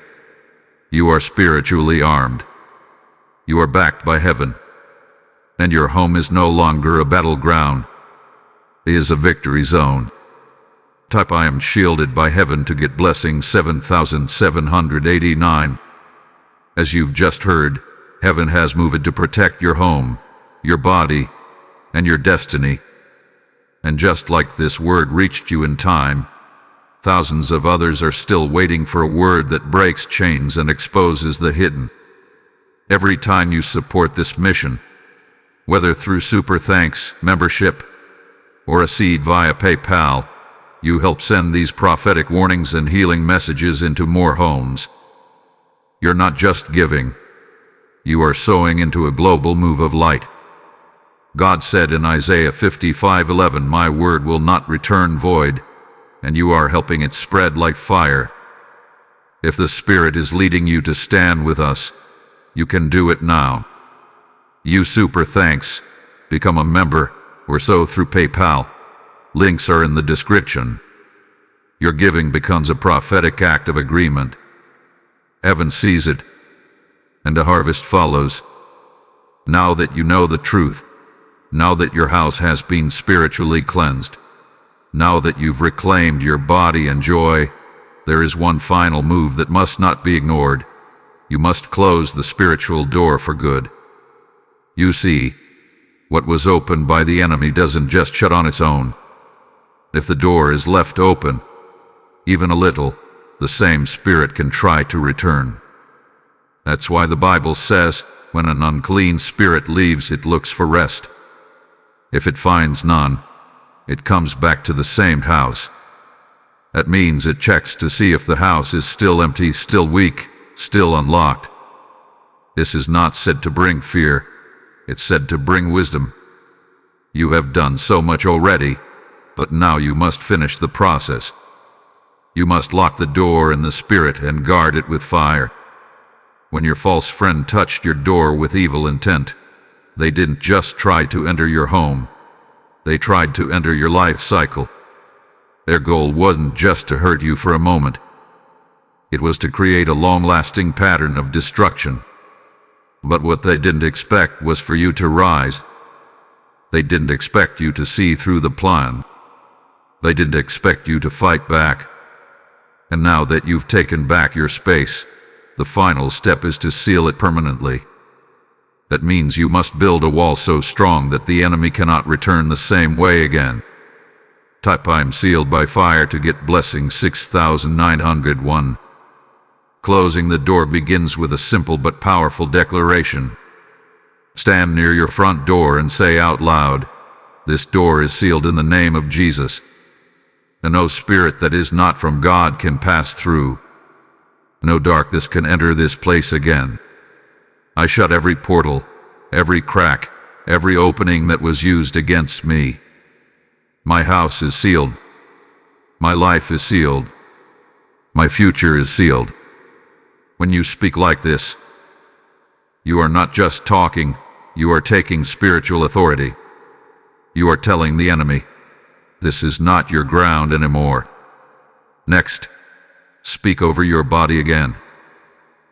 You are spiritually armed. You are backed by heaven. And your home is no longer a battleground. It is a victory zone. Type "I am shielded by heaven" to get blessing 7789. As you've just heard, heaven has moved to protect your home, your body, and your destiny. And just like this word reached you in time, thousands of others are still waiting for a word that breaks chains and exposes the hidden. Every time you support this mission, whether through super thanks, membership, or a seed via PayPal, you help send these prophetic warnings and healing messages into more homes. You're not just giving. You are sowing into a global move of light. God said in Isaiah 55:11, "My word will not return void," and you are helping it spread like fire. If the Spirit is leading you to stand with us, you can do it now. You super thanks, become a member, or sow through PayPal. Links are in the description. Your giving becomes a prophetic act of agreement. Heaven sees it, and a harvest follows. Now that you know the truth, now that your house has been spiritually cleansed, now that you've reclaimed your body and joy, there is one final move that must not be ignored. You must close the spiritual door for good. You see, what was opened by the enemy doesn't just shut on its own. If the door is left open, even a little, the same spirit can try to return. That's why the Bible says, when an unclean spirit leaves, it looks for rest. If it finds none, it comes back to the same house. That means it checks to see if the house is still empty, still weak, still unlocked. This is not said to bring fear, it's said to bring wisdom. You have done so much already, but now you must finish the process. You must lock the door in the spirit and guard it with fire. When your false friend touched your door with evil intent, they didn't just try to enter your home. They tried to enter your life cycle. Their goal wasn't just to hurt you for a moment. It was to create a long-lasting pattern of destruction. But what they didn't expect was for you to rise. They didn't expect you to see through the plan. They didn't expect you to fight back. And now that you've taken back your space, the final step is to seal it permanently. That means you must build a wall so strong that the enemy cannot return the same way again. Type "I'm sealed by fire" to get blessing 6901. Closing the door begins with a simple but powerful declaration. Stand near your front door and say out loud, "This door is sealed in the name of Jesus. And no spirit that is not from God can pass through. No darkness can enter this place again. I shut every portal, every crack, every opening that was used against me. My house is sealed. My life is sealed. My future is sealed." When you speak like this, you are not just talking, you are taking spiritual authority. You are telling the enemy, this is not your ground anymore. Next, speak over your body again.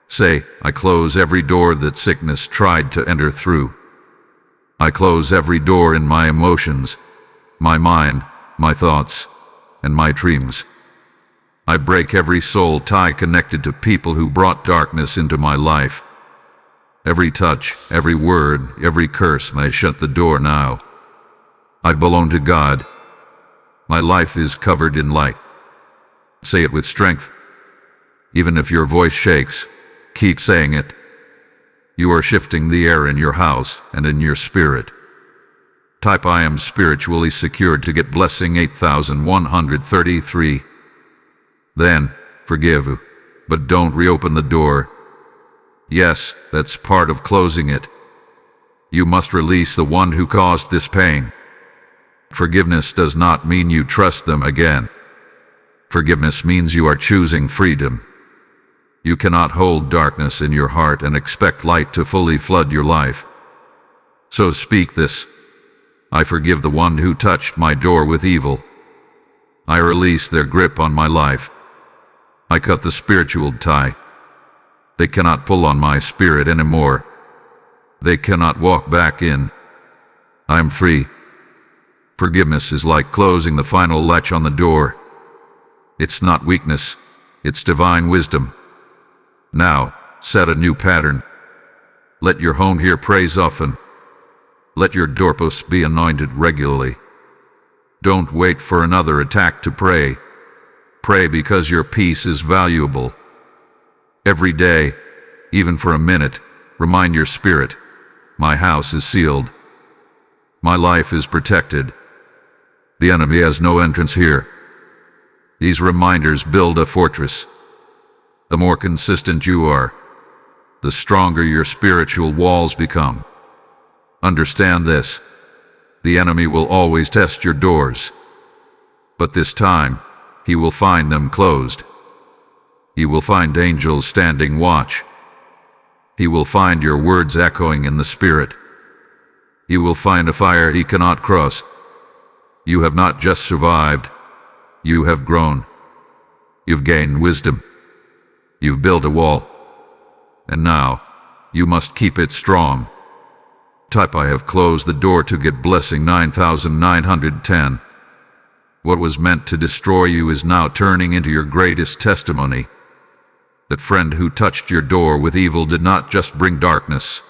Say, I close every door that sickness tried to enter through. I close every door in my emotions, my mind, my thoughts, and my dreams. I break every soul tie connected to people who brought darkness into my life. Every touch, every word, every curse, I shut the door now. I belong to God. My life is covered in light. Say it with strength. Even if your voice shakes, keep saying it. You are shifting the air in your house and in your spirit. Type I am spiritually secured to get blessing 8133. Then, forgive, but don't reopen the door. Yes, that's part of closing it. You must release the one who caused this pain. Forgiveness does not mean you trust them again. Forgiveness means you are choosing freedom. You cannot hold darkness in your heart and expect light to fully flood your life. So speak this. I forgive the one who touched my door with evil. I release their grip on my life. I cut the spiritual tie. They cannot pull on my spirit anymore. They cannot walk back in. I am free. Forgiveness is like closing the final latch on the door. It's not weakness, it's divine wisdom. Now, set a new pattern. Let your home hear praise often. Let your doorposts be anointed regularly. Don't wait for another attack to pray. Pray because your peace is valuable. Every day, even for a minute, remind your spirit, my house is sealed. My life is protected. The enemy has no entrance here. These reminders build a fortress. The more consistent you are, the stronger your spiritual walls become. Understand this. The enemy will always test your doors. But this time, he will find them closed. He will find angels standing watch. He will find your words echoing in the spirit. He will find a fire he cannot cross. You have not just survived. You have grown. You've gained wisdom. You've built a wall. And now, you must keep it strong. Type I have closed the door to get blessing 9910. What was meant to destroy you is now turning into your greatest testimony. That friend who touched your door with evil did not just bring darkness.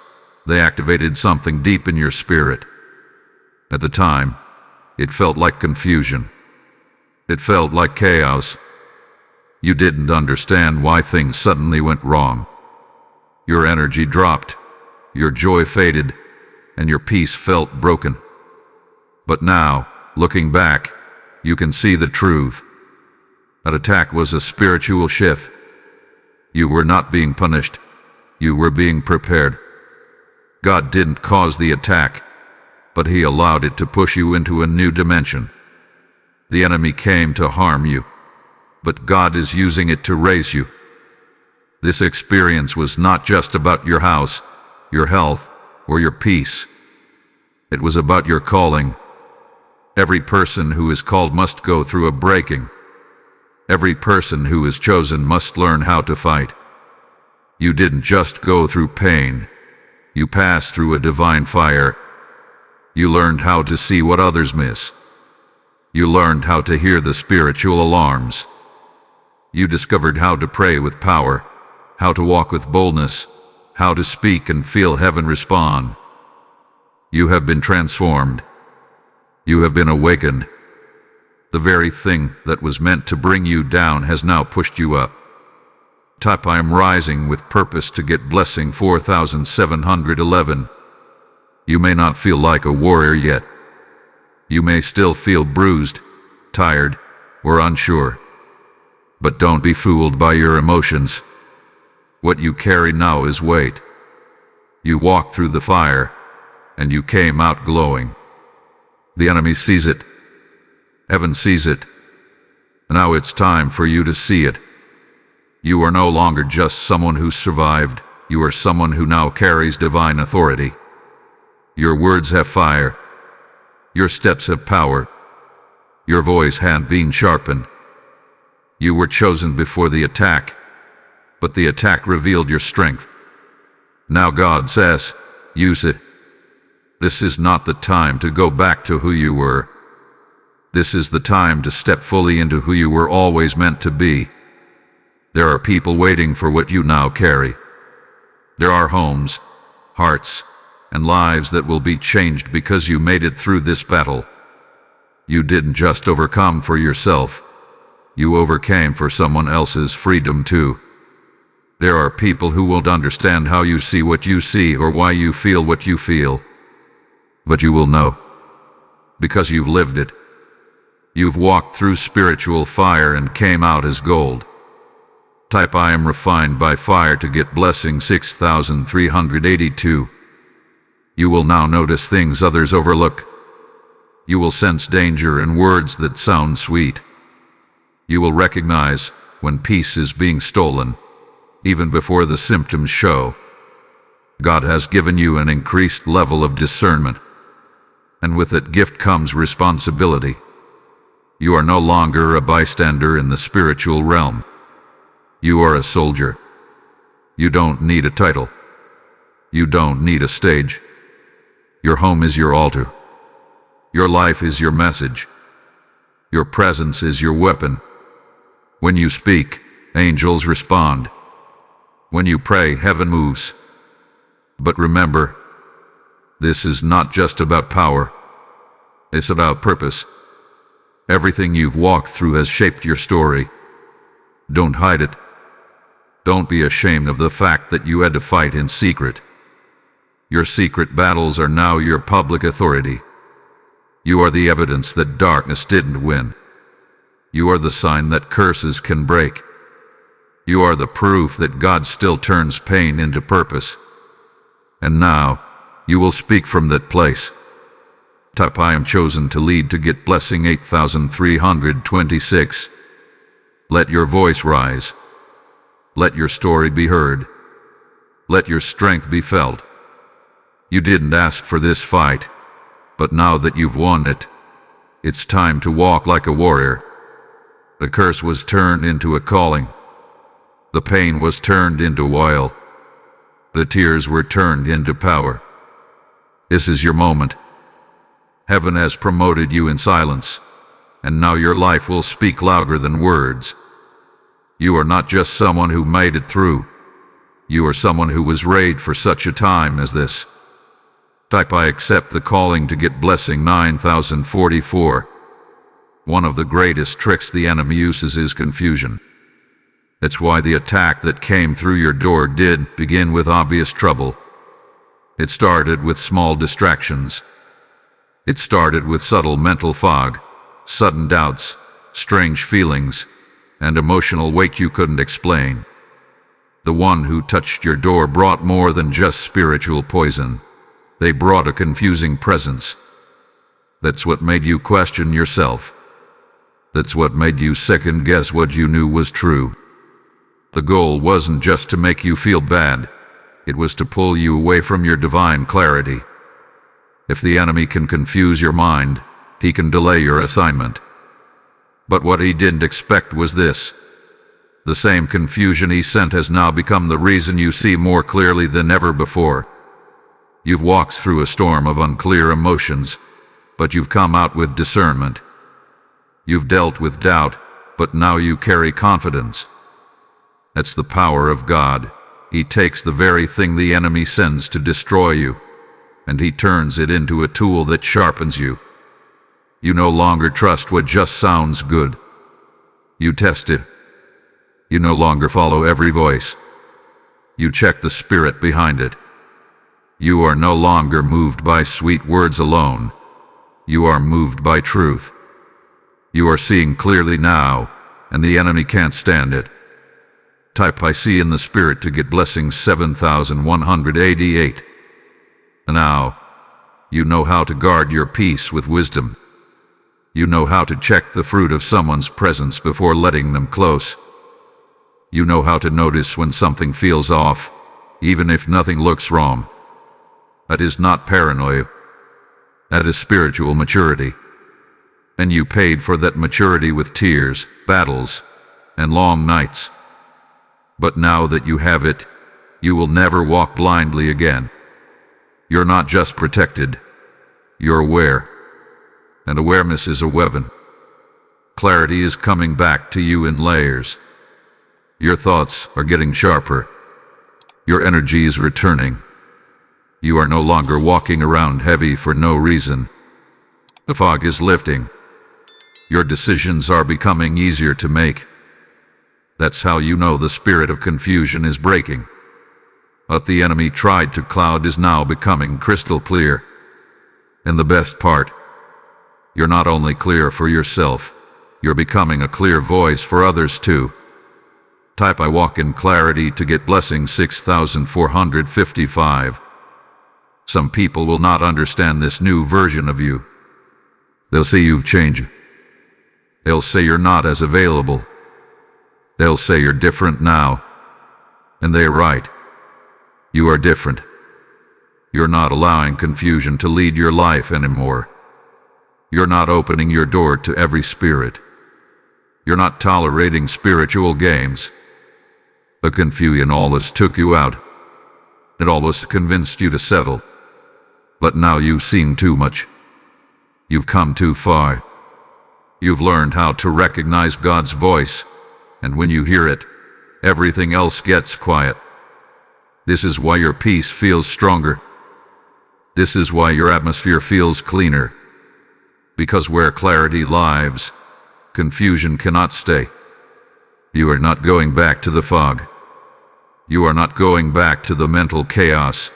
They activated something deep in your spirit. At the time, it felt like confusion. It felt like chaos. You didn't understand why things suddenly went wrong. Your energy dropped, your joy faded, and your peace felt broken. But now, looking back, you can see the truth. That attack was a spiritual shift. You were not being punished. You were being prepared. God didn't cause the attack, but He allowed it to push you into a new dimension. The enemy came to harm you, but God is using it to raise you. This experience was not just about your house, your health, or your peace. It was about your calling. Every person who is called must go through a breaking. Every person who is chosen must learn how to fight. You didn't just go through pain. You passed through a divine fire. You learned how to see what others miss. You learned how to hear the spiritual alarms. You discovered how to pray with power, how to walk with boldness, how to speak and feel heaven respond. You have been transformed. You have been awakened. The very thing that was meant to bring you down has now pushed you up. Type I am rising with purpose to get blessing 4711. You may not feel like a warrior yet. You may still feel bruised, tired, or unsure. But don't be fooled by your emotions. What you carry now is weight. You walked through the fire, and you came out glowing. The enemy sees it. Heaven sees it. Now it's time for you to see it. You are no longer just someone who survived. You are someone who now carries divine authority. Your words have fire. Your steps have power. Your voice had been sharpened. You were chosen before the attack, but the attack revealed your strength. Now God says, use it. This is not the time to go back to who you were. This is the time to step fully into who you were always meant to be. There are people waiting for what you now carry. There are homes, hearts, and lives that will be changed because you made it through this battle. You didn't just overcome for yourself. You overcame for someone else's freedom too. There are people who won't understand how you see what you see or why you feel what you feel. But you will know. Because you've lived it. You've walked through spiritual fire and came out as gold. Type I am refined by fire to get blessing 6382. You will now notice things others overlook. You will sense danger in words that sound sweet. You will recognize when peace is being stolen, even before the symptoms show. God has given you an increased level of discernment, and with that gift comes responsibility. You are no longer a bystander in the spiritual realm. You are a soldier. You don't need a title. You don't need a stage. Your home is your altar. Your life is your message. Your presence is your weapon. When you speak, angels respond. When you pray, heaven moves. But remember, this is not just about power. It's about purpose. Everything you've walked through has shaped your story. Don't hide it. Don't be ashamed of the fact that you had to fight in secret. Your secret battles are now your public authority. You are the evidence that darkness didn't win. You are the sign that curses can break. You are the proof that God still turns pain into purpose. And now, you will speak from that place. Type I am chosen to lead to get blessing 8326. Let your voice rise. Let your story be heard. Let your strength be felt. You didn't ask for this fight, but now that you've won it, it's time to walk like a warrior. The curse was turned into a calling. The pain was turned into oil. The tears were turned into power. This is your moment. Heaven has promoted you in silence, and now your life will speak louder than words. You are not just someone who made it through. You are someone who was raised for such a time as this. Type I accept the calling to get blessing 9044. One of the greatest tricks the enemy uses is confusion. That's why the attack that came through your door did begin with obvious trouble. It started with small distractions. It started with subtle mental fog, sudden doubts, strange feelings, and emotional weight you couldn't explain. The one who touched your door brought more than just spiritual poison. They brought a confusing presence. That's what made you question yourself. That's what made you second guess what you knew was true. The goal wasn't just to make you feel bad. It was to pull you away from your divine clarity. If the enemy can confuse your mind, he can delay your assignment. But what he didn't expect was this. The same confusion he sent has now become the reason you see more clearly than ever before. You've walked through a storm of unclear emotions, but you've come out with discernment. You've dealt with doubt, but now you carry confidence. That's the power of God. He takes the very thing the enemy sends to destroy you, and he turns it into a tool that sharpens you. You no longer trust what just sounds good. You test it. You no longer follow every voice. You check the spirit behind it. You are no longer moved by sweet words alone. You are moved by truth. You are seeing clearly now, and the enemy can't stand it. Type I see in the spirit to get blessings 7188. Now, you know how to guard your peace with wisdom. You know how to check the fruit of someone's presence before letting them close. You know how to notice when something feels off, even if nothing looks wrong. That is not paranoia. That is spiritual maturity. And you paid for that maturity with tears, battles, and long nights. But now that you have it, you will never walk blindly again. You're not just protected, you're aware. And awareness is a weapon. Clarity is coming back to you in layers. Your thoughts are getting sharper. Your energy is returning. You are no longer walking around heavy for no reason. The fog is lifting. Your decisions are becoming easier to make. That's how you know the spirit of confusion is breaking. What the enemy tried to cloud is now becoming crystal clear. And the best part, you're not only clear for yourself, you're becoming a clear voice for others too. Type "I walk in clarity" to get blessing 6455. Some people will not understand this new version of you. They'll say you've changed. They'll say you're not as available. They'll say you're different now. And they're right. You are different. You're not allowing confusion to lead your life anymore. You're not opening your door to every spirit. You're not tolerating spiritual games. The confusion always took you out. It always convinced you to settle. But now you've seen too much. You've come too far. You've learned how to recognize God's voice, and when you hear it, everything else gets quiet. This is why your peace feels stronger. This is why your atmosphere feels cleaner. Because where clarity lives, confusion cannot stay. You are not going back to the fog. You are not going back to the mental chaos.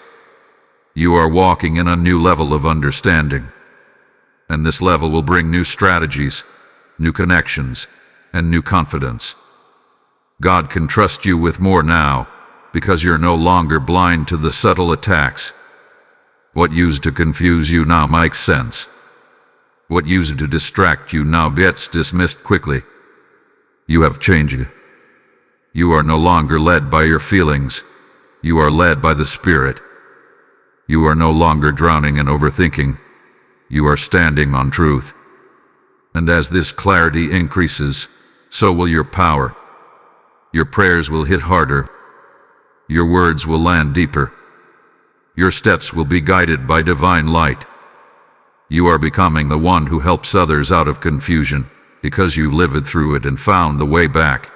You are walking in a new level of understanding. And this level will bring new strategies, new connections, and new confidence. God can trust you with more now, because you're no longer blind to the subtle attacks. What used to confuse you now makes sense. What used to distract you now gets dismissed quickly. You have changed. You are no longer led by your feelings. You are led by the Spirit. You are no longer drowning in overthinking. You are standing on truth. And as this clarity increases, so will your power. Your prayers will hit harder. Your words will land deeper. Your steps will be guided by divine light. You are becoming the one who helps others out of confusion, because you lived through it and found the way back.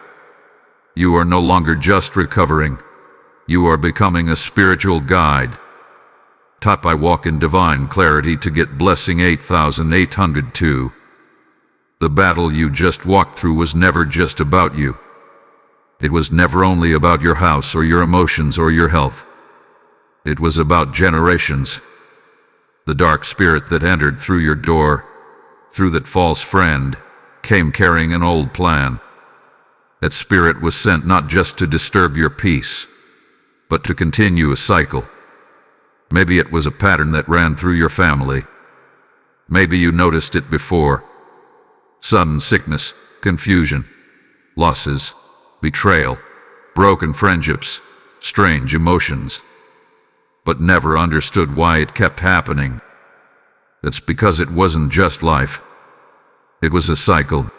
You are no longer just recovering. You are becoming a spiritual guide. Type "I walk in divine clarity" to get blessing 8802. The battle you just walked through was never just about you. It was never only about your house or your emotions or your health. It was about generations. The dark spirit that entered through your door, through that false friend, came carrying an old plan. That spirit was sent not just to disturb your peace, but to continue a cycle. Maybe it was a pattern that ran through your family. Maybe you noticed it before. Sudden sickness, confusion, losses, betrayal, broken friendships, strange emotions, but never understood why it kept happening. That's because it wasn't just life. It was a cycle.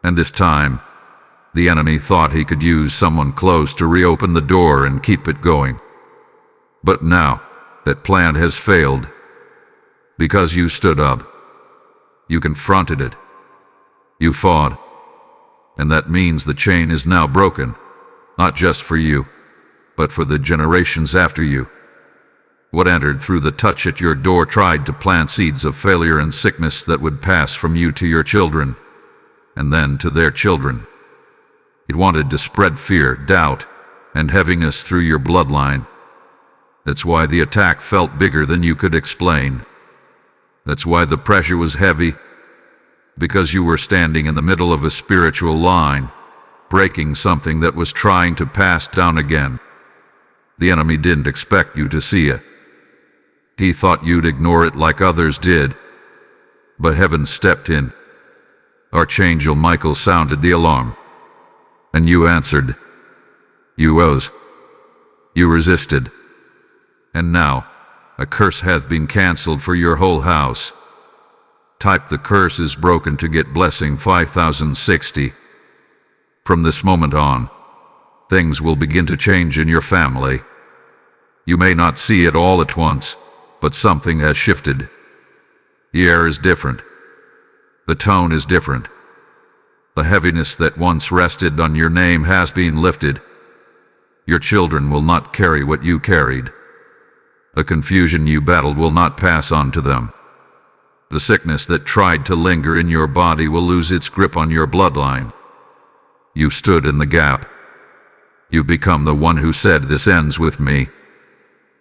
And this time, the enemy thought he could use someone close to reopen the door and keep it going. But now, that plan has failed. Because you stood up. You confronted it. You fought. And that means the chain is now broken, not just for you, but for the generations after you. What entered through the touch at your door tried to plant seeds of failure and sickness that would pass from you to your children, and then to their children. It wanted to spread fear, doubt, and heaviness through your bloodline. That's why the attack felt bigger than you could explain. That's why the pressure was heavy, because you were standing in the middle of a spiritual line, breaking something that was trying to pass down again. The enemy didn't expect you to see it. He thought you'd ignore it like others did. But heaven stepped in. Archangel Michael sounded the alarm. And you answered. You rose. You resisted. And now, A curse hath been cancelled for your whole house. Type the curse is broken to get blessing 5060. From this moment on, things will begin to change in your family. You may not see it all at once, but something has shifted. The air is different. The tone is different. The heaviness that once rested on your name has been lifted. Your children will not carry what you carried. The confusion you battled will not pass on to them. The sickness that tried to linger in your body will lose its grip on your bloodline. You stood in the gap. You've become the one who said, "This ends with me."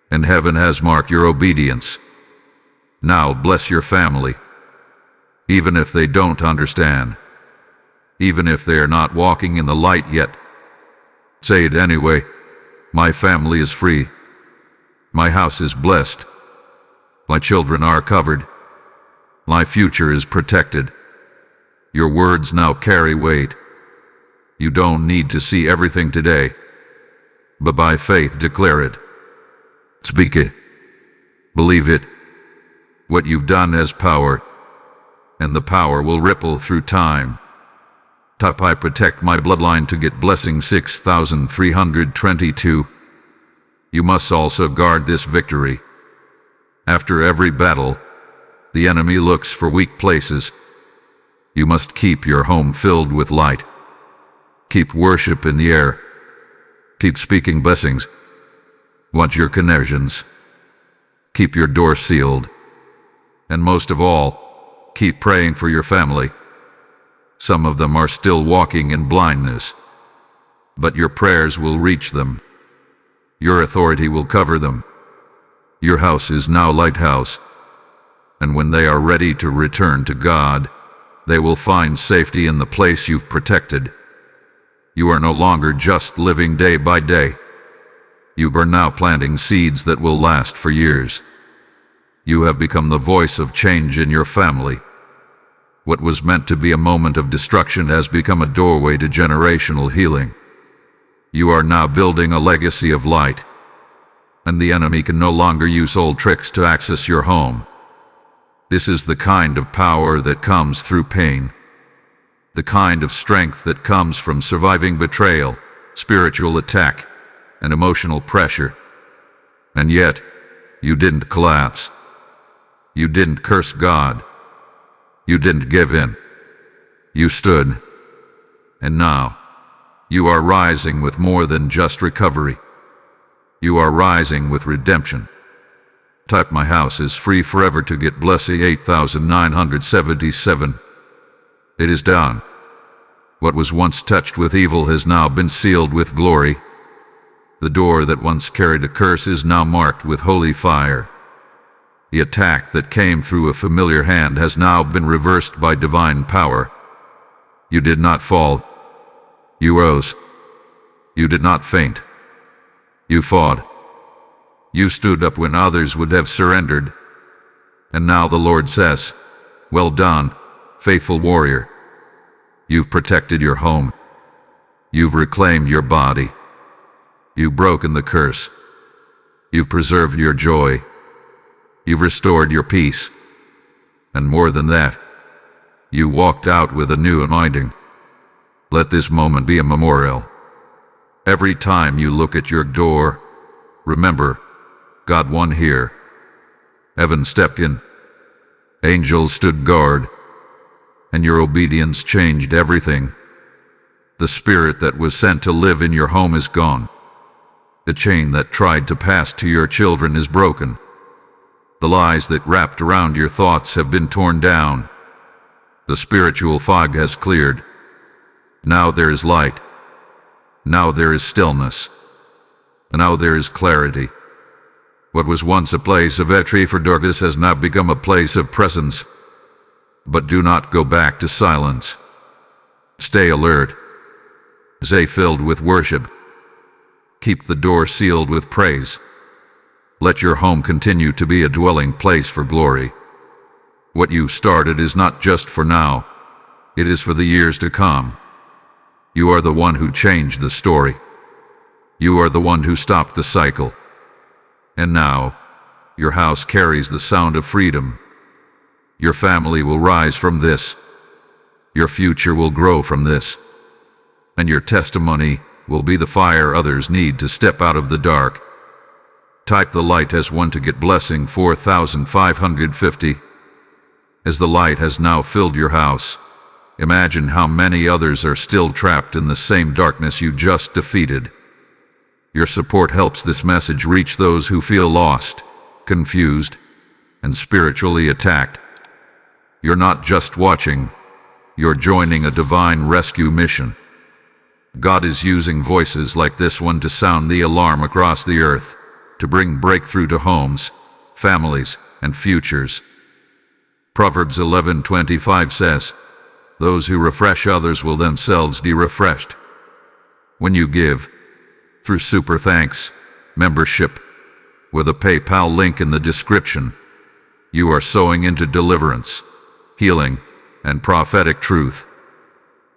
And heaven has marked your obedience. Now bless your family. Even if they don't understand. Even if they are not walking in the light yet. Say it anyway. My family is free. My house is blessed. My children are covered. My future is protected. Your words now carry weight. You don't need to see everything today, but by faith declare it. Speak it. Believe it. What you've done has power, and the power will ripple through time. Type, "I protect my bloodline to get blessing 6322. You must also guard this victory. After every battle, the enemy looks for weak places. You must keep your home filled with light. Keep worship in the air. Keep speaking blessings. Watch your connections. Keep your door sealed. And most of all, keep praying for your family. Some of them are still walking in blindness, but your prayers will reach them. Your authority will cover them. Your house is now lighthouse, and when they are ready to return to God, they will find safety in the place you've protected. You are no longer just living day by day. You are now planting seeds that will last for years. You have become the voice of change in your family. What was meant to be a moment of destruction has become a doorway to generational healing. You are now building a legacy of light, and the enemy can no longer use old tricks to access your home. This is the kind of power that comes through pain, the kind of strength that comes from surviving betrayal, spiritual attack, and emotional pressure. And yet, you didn't collapse. You didn't curse God. You didn't give in. You stood. And now, you are rising with more than just recovery. You are rising with redemption. Type, "My house is free forever to get blessing 8977. It is done. What was once touched with evil has now been sealed with glory. The door that once carried a curse is now marked with holy fire. The attack that came through a familiar hand has now been reversed by divine power. You did not fall. You rose. You did not faint. You fought. You stood up when others would have surrendered. And now the Lord says, 'Well done, faithful warrior.' You've protected your home. You've reclaimed your body. You've broken the curse. You've preserved your joy. You've restored your peace. And more than that, you walked out with a new anointing. Let this moment be a memorial. Every time you look at your door, remember, God won here. Heaven stepped in. Angels stood guard. And your obedience changed everything. The spirit that was sent to live in your home is gone. The chain that tried to pass to your children is broken. The lies that wrapped around your thoughts have been torn down. The spiritual fog has cleared. Now there is light. Now there is stillness. Now there is clarity. What was once a place of entry for darkness has now become a place of presence. But do not go back to silence. Stay alert. Stay filled with worship. Keep the door sealed with praise. Let your home continue to be a dwelling place for glory. What you started is not just for now. It is for the years to come. You are the one who changed the story. You are the one who stopped the cycle. And now, Your house carries the sound of freedom. Your family will rise from this. Your future will grow from this. And your testimony will be the fire others need to step out of the dark. Type the light as one to get blessing 4550. As the light has now filled your house, imagine how many others are still trapped in the same darkness you just defeated. Your support helps this message reach those who feel lost, confused, and spiritually attacked. You're not just watching, you're joining a divine rescue mission. God is using voices like this one to sound the alarm across the earth, to bring breakthrough to homes, families, and futures. Proverbs 11:25 says, "Those who refresh others will themselves be refreshed." When you give, through Super Thanks membership, with a PayPal link in the description, you are sowing into deliverance, healing, and prophetic truth.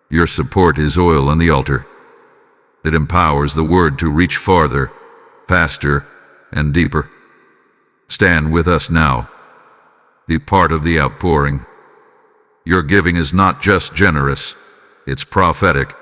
Your support is oil on the altar. It empowers the word to reach farther, faster, and deeper. Stand with us now. Be part of the outpouring. Your giving is not just generous, it's prophetic.